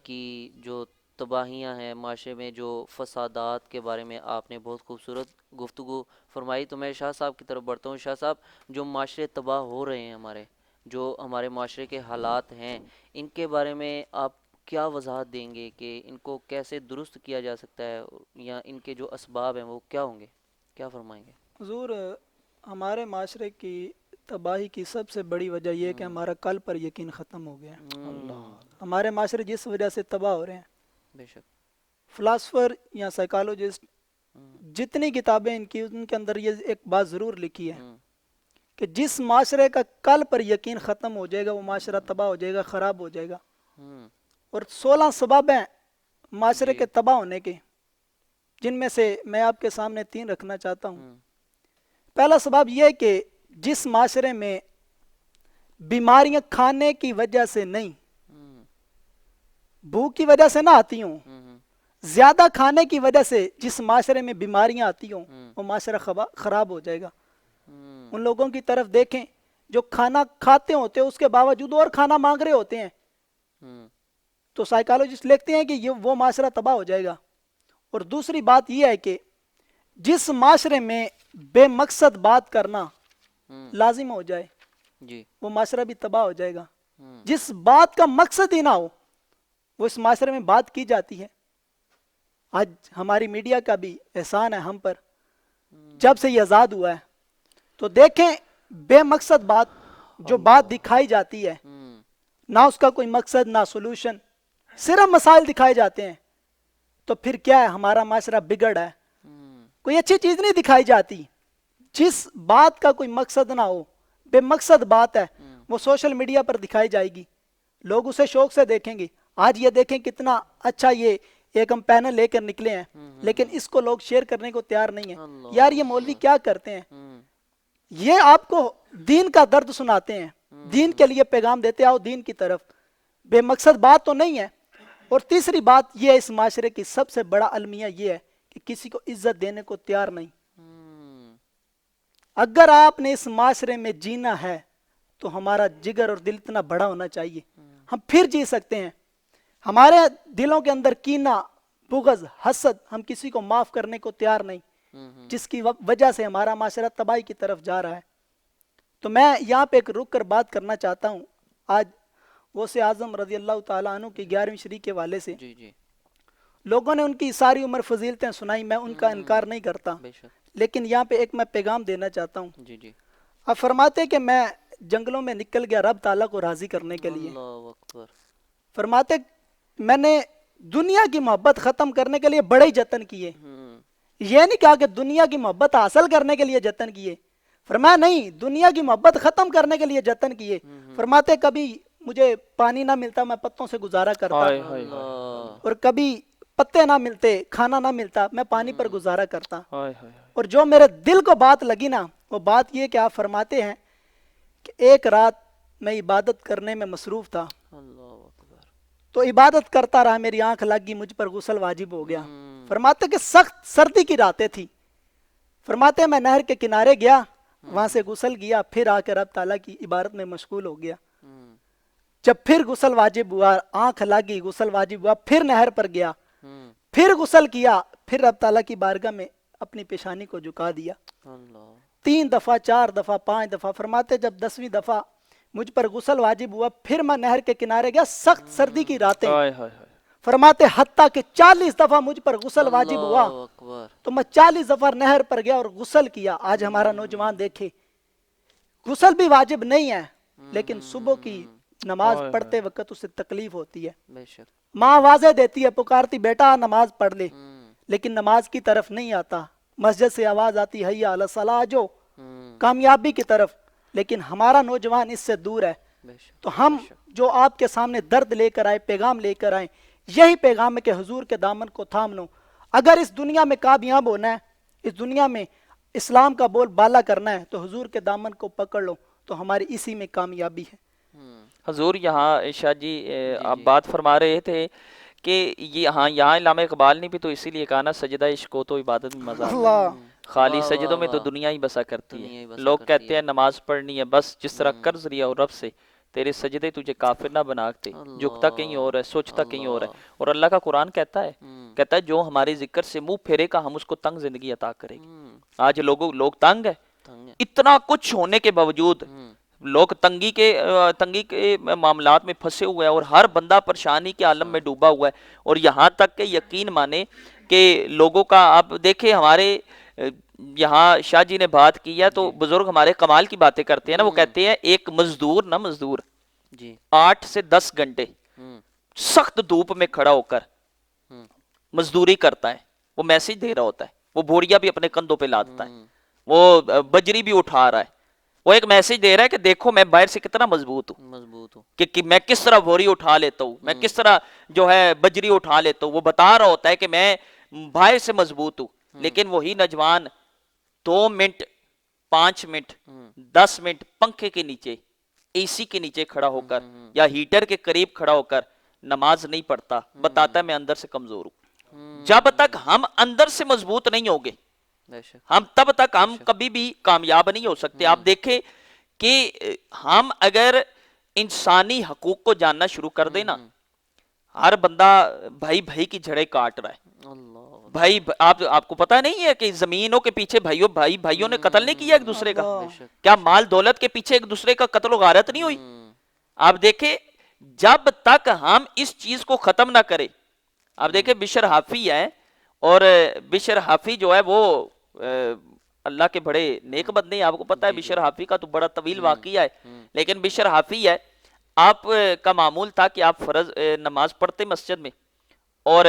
کی جو تباہیاں ہیں, معاشرے میں جو فسادات کے بارے میں آپ نے بہت خوبصورت گفتگو فرمائی. تو میں شاہ صاحب کی طرف بڑھتا ہوں. شاہ صاحب, جو معاشرے تباہ ہو رہے ہیں ہمارے, جو ہمارے معاشرے کے حالات ہیں, ان کے بارے میں آپ کیا وضاحت دیں گے کہ ان کو کیسے درست کیا جا سکتا ہے, یا ان کے جو اسباب ہیں وہ کیا ہوں گے, کیا فرمائیں گے؟ حضور, ہمارے معاشرے کی تباہی کی سب سے بڑی وجہ یہ ہے کہ ہمارا کل پر یقین ختم ہو گیا ہے. ہمارے معاشرے جس وجہ سے تباہ ہو رہے ہیں, بے شک فلاسفر یا سائیکالوجسٹ جتنی کتابیں ان کے اندر یہ ایک بات ضرور لکھی ہے کہ جس معاشرے کا کل پر یقین ختم ہو جائے گا وہ معاشرہ تباہ ہو جائے گا, خراب ہو جائے گا. اور 16 سبب ہیں معاشرے کے تباہ ہونے کے, جن میں سے میں آپ کے سامنے 3 رکھنا چاہتا ہوں. پہلا سبب یہ ہے کہ جس معاشرے میں بیماریاں کھانے کی وجہ سے نہیں, بھوک کی وجہ سے نہ آتی ہوں, زیادہ کھانے کی وجہ سے جس معاشرے میں بیماریاں آتی ہوں وہ معاشرہ خراب ہو جائے گا. ان لوگوں کی طرف دیکھیں جو کھانا کھاتے ہوتے ہیں اس کے باوجود اور کھانا مانگ رہے ہوتے ہیں. تو سائیکالوجسٹ لکھتے ہیں کہ وہ معاشرہ تباہ ہو جائے گا. اور دوسری بات یہ ہے کہ جس معاشرے میں بے مقصد بات کرنا لازم ہو جائے وہ معاشرہ بھی تباہ ہو جائے گا. جس بات کا مقصد ہی نہ ہو وہ اس معاشرے میں بات کی جاتی ہے. آج ہماری میڈیا کا بھی احسان ہے ہم پر, جب سے یہ آزاد ہوا ہے تو دیکھیں بے مقصد بات جو بات دکھائی جاتی ہے, نہ اس کا کوئی مقصد نہ سولوشن, صرف مسائل دکھائے جاتے ہیں. تو پھر کیا ہے, ہمارا معاشرہ بگڑ ہے. کوئی اچھی چیز نہیں دکھائی جاتی. جس بات کا کوئی مقصد نہ ہو, بے مقصد بات ہے, وہ سوشل میڈیا پر دکھائی جائے گی, لوگ اسے شوق سے دیکھیں گے. آج یہ دیکھیں کتنا اچھا یہ ایک ہم پینل لے کر نکلے ہیں, لیکن اس کو لوگ شیئر کرنے کو تیار نہیں ہیں. یار یہ مولوی کیا کرتے ہیں, یہ آپ کو دین کا درد سناتے ہیں, دین کے لیے پیغام دیتے آؤ دین کی طرف, بے مقصد بات تو نہیں ہے. اور تیسری بات یہ ہے, اس معاشرے کی سب سے بڑا المیہ یہ ہے کہ کسی کو عزت دینے کو تیار نہیں. اگر آپ نے اس معاشرے میں جینا ہے تو ہمارا جگر اور دل اتنا بڑا ہونا چاہیے, ہم پھر جی سکتے ہیں. ہمارے دلوں کے اندر کینہ, بغض, حسد, ہم کسی کو معاف کرنے کو تیار نہیں, جس کی وجہ سے ہمارا معاشرہ تباہی کی طرف جا رہا ہے. تو میں یہاں پہ ایک رک کر بات کرنا چاہتا ہوں. آج غوث اعظم رضی اللہ تعالیٰ عنہ کی 11ویں شریح کے والے سے لوگوں نے ان کی ساری عمر فضیلتیں سنائی, میں ان کا انکار نہیں کرتا, لیکن یہاں پہ ایک میں پیغام دینا چاہتا ہوں. آپ فرماتے کہ میں جنگلوں میں نکل گیا رب تعالیٰ کو راضی کرنے کے لیے. فرماتے میں نے دنیا کی محبت ختم کرنے کے لیے بڑے ہی جتن کیے. یہ نہیں کہا کہ دنیا کی محبت حاصل کرنے کے لیے جتن کیے, فرمایا نہیں, دنیا کی محبت ختم کرنے کے لیے جتن کیے. فرماتے کبھی مجھے پانی نہ ملتا میں پتوں سے گزارا کرتا, اور کبھی پتے نہ ملتے, کھانا نہ ملتا, میں پانی پر گزارا کرتا. اور جو میرے دل کو بات لگی نا, وہ بات یہ کہ آپ فرماتے ہیں کہ ایک رات میں عبادت کرنے میں مصروف تھا, تو عبادت کرتا رہا, میری آنکھ لگ گئی, مجھ پر غسل واجب ہو گیا. فرماتے کہ سخت سردی کی راتیں تھی. فرماتے میں نہر کے کنارے گیا, وہاں سے غسل کیا, پھر آ کے رب تعالیٰ کی عبادت میں مشغول ہو گیا. جب پھر غسل واجب ہوا, آنکھ لگی, غسل واجب ہوا, پھر نہر پر گیا, پھر غسل کیا, پھر رب تعالیٰ کی بارگاہ میں اپنی پیشانی کو جھکا دیا. 3 دفعہ, 4 دفعہ, 5 دفعہ. فرماتے جب 10ویں دفعہ مجھ پر غسل واجب ہوا، پھر میں نہر کے کنارے گیا، سخت سردی کی راتیں، ہائے ہائے ہائے، فرماتے حتیٰ کہ 40 دفعہ مجھ پر غسل واجب ہوا اللہ اکبر، تو میں 40 دفعہ نہر پر گیا اور غسل کیا۔ آج ہمارا نوجوان دیکھے غسل بھی واجب نہیں ہے، لیکن صبح کی نماز پڑھتے وقت اسے تکلیف ہوتی ہے، بے شک، ماں آوازیں دیتی ہے، پکارتی بیٹا نماز پڑھ لے، لیکن نماز کی طرف نہیں آتا، مسجد سے آواز آتی حی علی الصلاۃ، جو کامیابی کی طرف، لیکن ہمارا نوجوان اس سے دور ہے۔ بے شک، تو ہم جو آپ کے سامنے درد لے کر آئے، پیغام لے کر آئے، یہی پیغام ہے کہ حضور کے دامن کو تھام لو۔ اگر اس دنیا میں کامیاب ہونا ہے، اس دنیا میں اسلام کا بول بالا کرنا ہے، تو حضور کے دامن کو پکڑ لو، تو ہماری اسی میں کامیابی ہے۔ حضور یہاں شاہ جی آپ بات فرما رہے تھے کہ یہ ہاں یہاں علامہ اقبال نے بھی تو اسی لیے کہا نا، سجدہ عشق ہو تو عبادت میں مزہ آتا ہے، اللہ خالی واہ سجدوں واہ میں تو واہ، دنیا ہی بسا کرتی دنیا ہی ہے۔ بسا لوگ کرتی کہتے ہے۔ ہیں نماز پڑھنی ہے بس، جس طرح قرض لیا ہو رب سے، تیرے سجدے تجھے کافر نہ بناتے، جھکتا کہیں اور ہے، سوچتا کہیں اور ہے۔ اور اللہ کا قرآن کہتا ہے جو ہمارے ذکر سے منہ پھیرے گا ہم اس کو تنگ زندگی عطا کرے گی۔ آج لوگ تنگ ہے، اتنا کچھ ہونے کے باوجود لوگ تنگی کے معاملات میں پھنسے ہوئے ہیں، اور ہر بندہ پریشانی کے عالم میں ڈوبا ہوا ہے۔ اور یہاں تک کہ یقین مانے کہ لوگوں کا، آپ دیکھیں ہمارے یہاں شاہ جی نے بات کی ہے تو بزرگ ہمارے کمال کی باتیں کرتے ہیں نا، وہ کہتے ہیں ایک مزدور جی 8 سے 10 گھنٹے سخت دھوپ میں کھڑا ہو کر مزدوری کرتا ہے، وہ میسج دے رہا ہوتا ہے، وہ بوریاں بھی اپنے کندھوں پہ لادتا ہے، وہ بجری بھی اٹھا رہا ہے، وہ ایک میسج دے رہا ہے کہ دیکھو میں باہر سے کتنا مضبوط ہوں، کہ میں کس طرح بوری اٹھا لیتا ہوں، میں کس طرح جو ہے بجری اٹھا لیتا ہوں، وہ بتا رہا ہوتا ہے کہ میں باہر سے مضبوط ہوں۔ لیکن وہی نوجوان 2 منٹ 5 منٹ 10 منٹ پنکھے کے نیچے، اے سی کے نیچے کھڑا ہو کر یا ہیٹر کے قریب کھڑا ہو کر نماز نہیں پڑھتا، بتاتا ہے میں اندر سے کمزور ہوں۔ جب تک ہم اندر سے مضبوط نہیں ہوگے، ہم تب تک ہم کبھی بھی کامیاب نہیں ہو سکتے۔ آپ دیکھیں کہ ہم اگر انسانی حقوق کو جاننا شروع کر دیں نا، ہر بندہ بھائی کی جھڑیں کاٹ رہا ہے۔ بھائی آپ کو پتہ نہیں ہے کہ زمینوں کے پیچھے بھائیوں نے قتل نہیں کیا ایک دوسرے کا؟ کیا مال دولت کے پیچھے ایک دوسرے کا قتل و غارت نہیں ہوئی؟ آپ دیکھیں جب تک ہم اس چیز کو ختم نہ کریں، آپ دیکھیں بشر حافی ہے، اور بشر حافی جو ہے وہ اللہ کے بڑے نیک بندے ہیں۔ آپ کو پتہ ہے بشر حافی کا تو بڑا طویل واقعہ ہے، لیکن بشر حافی ہے، آپ کا معمول تھا کہ آپ فرض نماز پڑھتے مسجد میں اور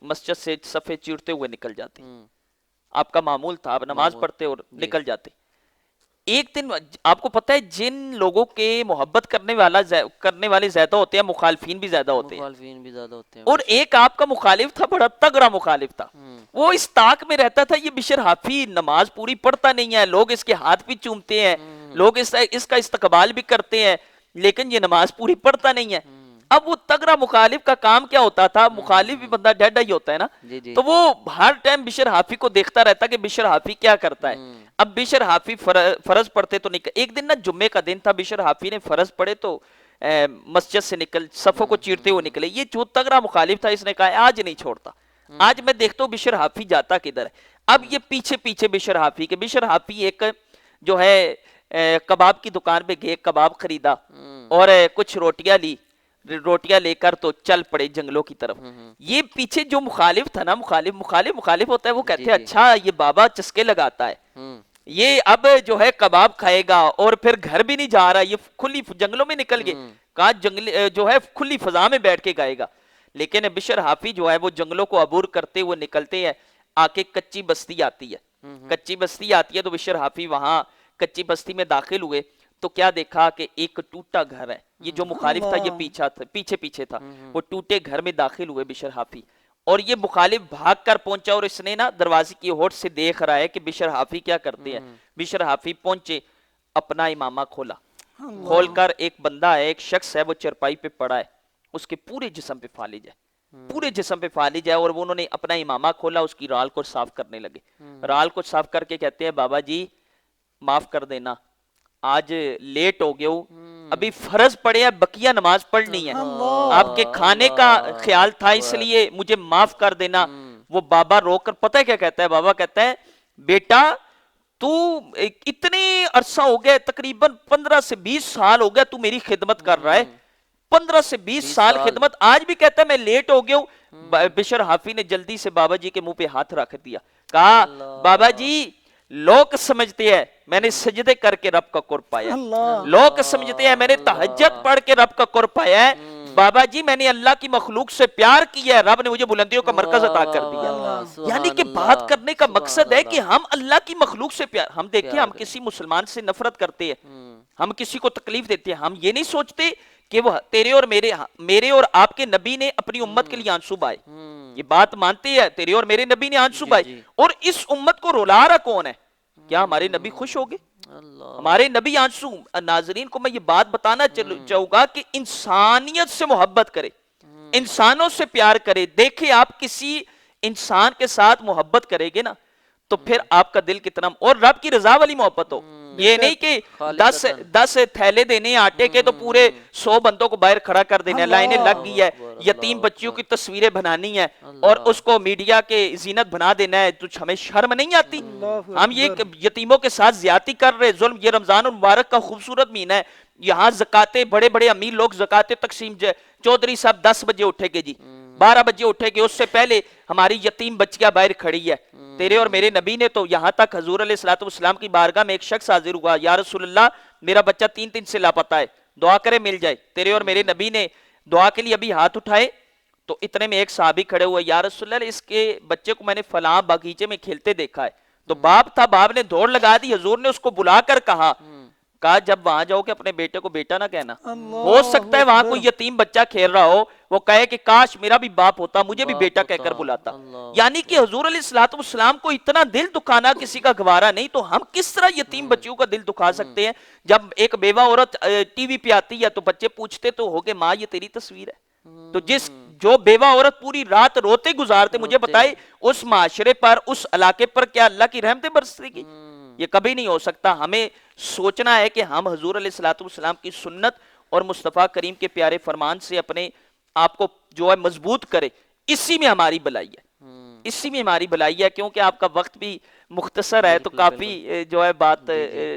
مسجد سے صفے چیرتے ہوئے نکل جاتے، آپ کا معمول تھا، آپ نماز پڑھتے اور نکل جاتے۔ ایک دن آپ کو پتہ ہے جن لوگوں کے محبت کرنے والے زیادہ ہوتے ہیں، مخالفین بھی زیادہ ہوتے ہیں، اور ایک آپ کا مخالف تھا، بڑا تگڑا مخالف تھا، وہ اس طاق میں رہتا تھا یہ بشر حافی نماز پوری پڑھتا نہیں ہے، لوگ اس کے ہاتھ بھی چومتے ہیں، لوگ اس کا استقبال بھی کرتے ہیں، لیکن یہ نماز پوری پڑھتا نہیں ہے۔ اب وہ تگڑا مخالف کا کام کیا ہوتا تھا، مخالف بھی بندہ ڈیڈا ہی ہوتا ہے نا، تو وہ ہر ٹائم بشر حافی کو دیکھتا رہتا کہ بشر حافی کیا کرتا ہے۔ اب بشر حافی فرض پڑھتے تو نکل، ایک دن نا جمعے کا دن تھا، بشر حافی نے فرض پڑھے تو مسجد سے صفوں کو چیرتے ہوئے نکلے۔ یہ جو تگڑا مخالف تھا اس نے کہا آج نہیں چھوڑتا، آج میں دیکھتا ہوں بشر حافی جاتا کدھر ہے۔ اب یہ پیچھے بشر حافی ایک جو ہے کباب کی دکان پہ گئے، کباب خریدا اور کچھ روٹیاں لے کر تو چل پڑے جنگلوں کی طرف۔ یہ پیچھے جو مخالف تھا نا، مخالف ہوتا ہے، وہ کہتے ہیں اچھا یہ بابا چسکے لگاتا ہے، یہ اب جو ہے کباب کھائے گا اور پھر گھر بھی نہیں جا رہا، یہ کھلی جنگلوں میں نکل گئے، کہا جو ہے کھلی فضا میں بیٹھ کے گائے گا۔ لیکن بشر حافی جو ہے وہ جنگلوں کو عبور کرتے ہوئے نکلتے ہیں، آکے کچی بستی آتی ہے تو بشر حافی وہاں کچی بستی میں داخل ہوئے تو کیا دیکھا کہ ایک ٹوٹا گھر ہے، یہ جو مخالف تھا یہ پیچھے تھا، وہ ٹوٹے گھر میں داخل ہوئے بشر حافی، اور یہ مخالف بھاگ کر پہنچا اور اس نے نا دروازے کی ہوٹ سے دیکھ رہا ہے کہ بشر حافی کیا کرتے ہیں۔ بشر حافی پہنچے، اپنا امامہ کھول کر ایک بندہ ہے، ایک شخص ہے، وہ چرپائی پہ پڑا ہے، اس کے پورے جسم پہ فالج ہے، اور وہ انہوں نے اپنا امامہ کھولا، اس کی رال کو صاف کرنے لگے، رال کو صاف کر کے کہتے ہیں بابا جی معاف کر دینا، آج لیٹ ہو گئے ہو، ابھی فرض پڑے ہیں، بقیہ نماز پڑھنی ہے، آپ کے کھانے کا خیال تھا اس لیے مجھے معاف کر دینا۔ وہ بابا رو کر پتہ ہے کیا کہتا ہے، بابا کہتا ہے بیٹا تو اتنے عرصہ ہو گیا، تقریباً 15 سے 20 سال ہو گیا تو میری خدمت کر رہا ہے، 15 سے 20 سال خدمت. آج بھی کہتا ہے میں لیٹ ہو گیا ہوں. بشر حافی نے جلدی سے بابا جی کے منہ پہ ہاتھ رکھ دیا، کہا بابا جی لوگ سمجھتے ہیں میں نے سجدے کر کے رب کا قرب پایا، لوگ سمجھتے ہیں میں نے تہجد پڑھ کے رب کا قرب پایا ہے، بابا جی میں نے اللہ کی مخلوق سے پیار کیا ہے، رب نے مجھے بلندیوں کا مرکز عطا کر دیا. یعنی کہ بات کرنے کا مقصد ہے کہ ہم اللہ کی مخلوق سے پیار، ہم دیکھیں ہم کسی مسلمان سے نفرت کرتے ہیں، ہم کسی کو تکلیف دیتے ہیں، ہم یہ نہیں سوچتے کہ وہ تیرے اور میرے اور آپ کے نبی نے اپنی امت کے لیے آنسو بہائے، یہ بات مانتے ہیں تیرے اور میرے نبی نے آنسو بہائے، اور اس امت کو رلا رہا کون ہے؟ کیا ہمارے نبی خوش ہو گئے؟ ہمارے نبی آنسو. ناظرین کو میں یہ بات بتانا چاہوں گا کہ انسانیت سے محبت کرے، انسانوں سے پیار کرے. دیکھیں آپ کسی انسان کے ساتھ محبت کرے گے نا تو پھر آپ کا دل کتنا، اور رب کی رضا والی محبت ہو، یہ نہیں کہ 10 تھیلے دینے آٹے کے تو پورے 100 بندوں کو باہر کھڑا کر دینے، لائنیں لگ گئی ہے، یتیم بچیوں کی تصویریں بنانی ہے اور اس کو میڈیا کے زینت بنا دینا ہے، تو ہمیں شرم نہیں آتی؟ ہم یہ یتیموں کے ساتھ زیادتی کر رہے ظلم. یہ رمضان المبارک کا خوبصورت مہینہ ہے، یہاں زکاتیں بڑے بڑے امیر لوگ زکاتیں تقسیم، چودھری صاحب 10 بجے اٹھے گے جی، 12 بجے اٹھے گے، اس سے پہلے ہماری یتیم بچیاں باہر کھڑی ہے. تیرے اور میرے نبی نے تو یہاں تک حضور علیہ الصلوۃ والسلام کی بارگاہ میں ایک شخص حاضر ہوا، یا رسول اللہ میرا بچہ 3 دن سے لاپتہ ہے، دعا کرے مل جائے. تیرے اور میرے نبی نے دعا کے لیے ابھی ہاتھ اٹھائے تو اتنے میں ایک صحابی کھڑے ہوئے، یا رسول اللہ اس کے بچے کو میں نے فلاں باغیچے میں کھیلتے دیکھا ہے. تو باپ تھا، باپ نے دوڑ لگا دی، حضور نے اس کو بلا کر کہا جب وہاں جاؤ کہ اپنے بیٹے کو بیٹا نہ کہنا، ہو سکتا ہے وہاں کوئی یتیم بچہ کھیل رہا ہو، وہ کہے کہ کاش میرا بھی باپ ہوتا، مجھے بھی بیٹا کہہ کر بلاتا. یعنی کہ حضور علیہ الصلوۃ والسلام کو اتنا دل دکھانا کسی کا گوارا نہیں، تو ہم کس طرح یتیم بچیوں کا دل دکھا سکتے ہیں؟ جب ایک بیوہ عورت ٹی وی پہ آتی ہے تو بچے پوچھتے تو ہوگے ماں یہ تیری تصویر ہے، تو جو بیوہ عورت پوری رات روتے گزارتے، مجھے بتائے اس معاشرے پر، اس علاقے پر کیا اللہ کی رحمتیں برسے گی؟ یہ کبھی نہیں ہو سکتا. ہمیں سوچنا ہے کہ ہم حضور علیہ الصلوۃ والسلام کی سنت اور مصطفیٰ کریم کے پیارے فرمان سے اپنے آپ کو جو ہے مضبوط کرے. اسی میں ہماری بھلائی ہے، اسی میں ہماری بھلائی ہے. کیونکہ آپ کا وقت بھی مختصر ہے تو کافی جو ہے بات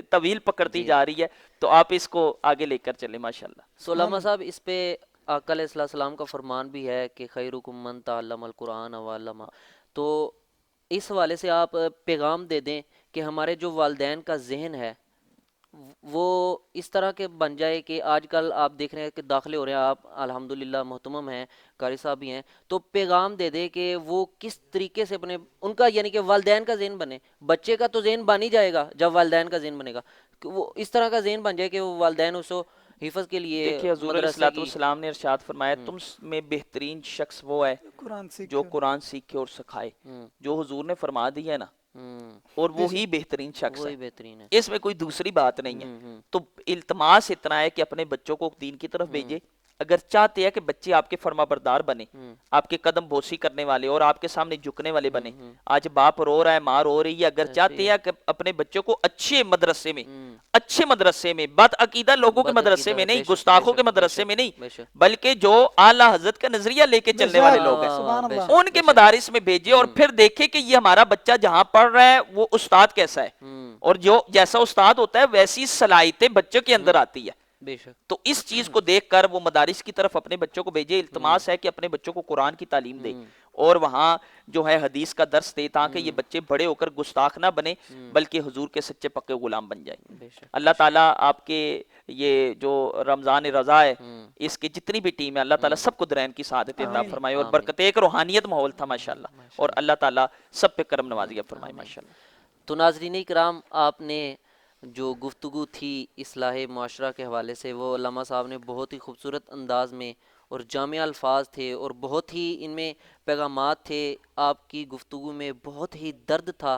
طویل پکڑتی جا رہی ہے، تو آپ اس کو آگے لے کر چلیں. ماشاءاللہ. سولامہ صاحب اس پہ آقا علیہ السلام کا فرمان بھی ہے کہ خیرکم من تعلم القرآن وعلمہ، تو اس حوالے سے آپ پیغام دے دیں کہ ہمارے جو والدین کا ذہن ہے وہ اس طرح کے بن جائے کہ آج کل آپ دیکھ رہے ہیں کہ داخلے ہو رہے ہیں، آپ الحمدللہ محتمم ہیں، قاری صاحب بھی ہیں، تو پیغام دے دے کہ وہ کس طریقے سے بنے ان کا، یعنی کہ والدین کا ذہن بنے. بچے کا تو ذہن بن ہی جائے گا جب والدین کا ذہن بنے گا، کہ وہ اس طرح کا ذہن بن جائے کہ وہ والدین اس کو حفظ کے لیے دیکھیں حضور علیہ الصلوۃ والسلام نے ارشاد فرمایا تم میں بہترین شخص وہ ہے جو قرآن سیکھے اور سکھائے. جو حضور نے فرما دی ہے نا، اور وہی بہترین شخص ہے، بہترین ہے. اس میں کوئی دوسری بات نہیں ہے. تو التماس اتنا ہے کہ اپنے بچوں کو دین کی طرف بھیجے. اگر چاہتے ہیں کہ بچے آپ کے فرما بردار بنے، آپ کے قدم بوسی کرنے والے اور آپ کے سامنے جھکنے والے بنے. آج باپ رو رہا ہے، ماں رو رہی ہے، اگر چاہتے ہیں کہ اپنے بچوں کو اچھے مدرسے میں بد عقیدہ لوگوں کے مدرسے میں نہیں، گستاخوں کے مدرسے میں نہیں، بلکہ جو اعلیٰ حضرت کا نظریہ لے کے چلنے والے لوگ ہیں ان کے مدارس میں بھیجے، اور پھر دیکھے کہ یہ ہمارا بچہ جہاں پڑھ رہا ہے وہ استاد کیسا ہے، اور جو جیسا استاد ہوتا ہے ویسی صلاحیتیں بچوں کے اندر آتی ہے. تو اس چیز کو دیکھ کر وہ مدارس کی طرف اپنے بچوں کو بھیجے. التماس ہے کہ اپنے بچوں کو قرآن کی تعلیم دے اور وہاں جو ہے حدیث کا درس دے، تاکہ یہ بچے بڑے ہو کر گستاخ نہ بنے بلکہ حضور کے سچے پکے غلام بن جائیں. اللہ تعالیٰ آپ کے یہ جو رمضان رضا ہے اس کی جتنی بھی ٹیم ہے، اللہ تعالیٰ سب کو درین کی سعادت عطا فرمائے اور برکت. ایک روحانیت ماحول تھا ماشاءاللہ، اور اللہ تعالیٰ سب پہ کرم نوازی فرمائے ماشاءاللہ. تو ناظرین کرام، آپ نے جو گفتگو تھی اصلاح معاشرہ کے حوالے سے وہ علامہ صاحب نے بہت ہی خوبصورت انداز میں اور جامع الفاظ تھے اور بہت ہی ان میں پیغامات تھے. آپ کی گفتگو میں بہت ہی درد تھا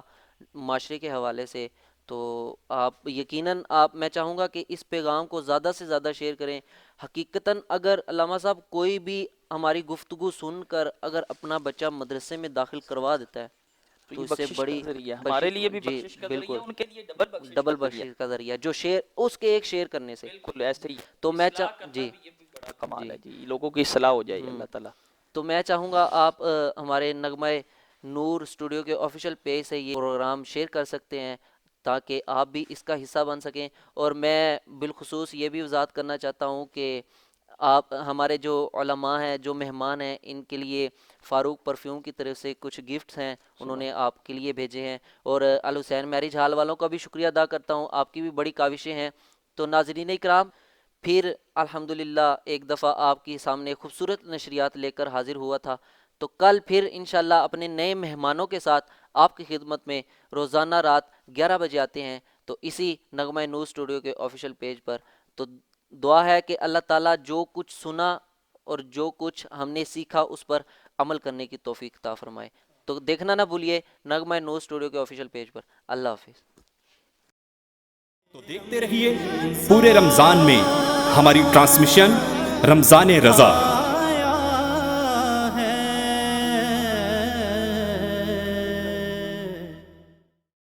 معاشرے کے حوالے سے. تو آپ یقیناً میں چاہوں گا کہ اس پیغام کو زیادہ سے زیادہ شیئر کریں. حقیقتاً اگر علامہ صاحب کوئی بھی ہماری گفتگو سن کر اگر اپنا بچہ مدرسے میں داخل کروا دیتا ہے تو اس سے بڑی ہمارے لیے بھی بخشش کا ذریعہ، بالکل ان کے لیے ڈبل بخشش کا ذریعہ، جو شیئر اس کے ایک شیئر کرنے سے. بالکل ایسے ہی. تو میں جی بڑا کمال ہے جی، لوگوں کی اصلاح ہو جائے اللہ تعالیٰ. تو میں چاہوں گا آپ ہمارے نغمہ نور اسٹوڈیو کے آفیشیل پیج سے یہ پروگرام شیئر کر سکتے ہیں تاکہ آپ بھی اس کا حصہ بن سکیں. اور میں بالخصوص یہ بھی وضاحت کرنا چاہتا ہوں کہ آپ ہمارے جو علماء ہیں، جو مہمان ہیں، ان کے لیے فاروق پرفیوم کی طرف سے کچھ گفٹس ہیں، انہوں نے آپ کے لیے بھیجے ہیں. اور الحسین میرج ہال والوں کا بھی شکریہ ادا کرتا ہوں، آپ کی بھی بڑی کاوشیں ہیں. تو ناظرین اکرام، پھر الحمدللہ ایک دفعہ آپ کے سامنے خوبصورت نشریات لے کر حاضر ہوا تھا. تو کل پھر انشاءاللہ اپنے نئے مہمانوں کے ساتھ آپ کی خدمت میں روزانہ رات 11 بجے آتے ہیں، تو اسی نغمہ نور اسٹوڈیو کے آفیشیل پیج پر. تو دعا ہے کہ اللہ تعالیٰ جو کچھ سنا اور جو کچھ ہم نے سیکھا اس پر عمل کرنے کی توفیق عطا فرمائے. تو دیکھنا نہ بھولیے نغمہ نور اسٹوڈیو کے آفیشیل پیج پر. اللہ حافظ. تو دیکھتے رہیے پورے رمضان میں ہماری ٹرانسمیشن رمضان رضا.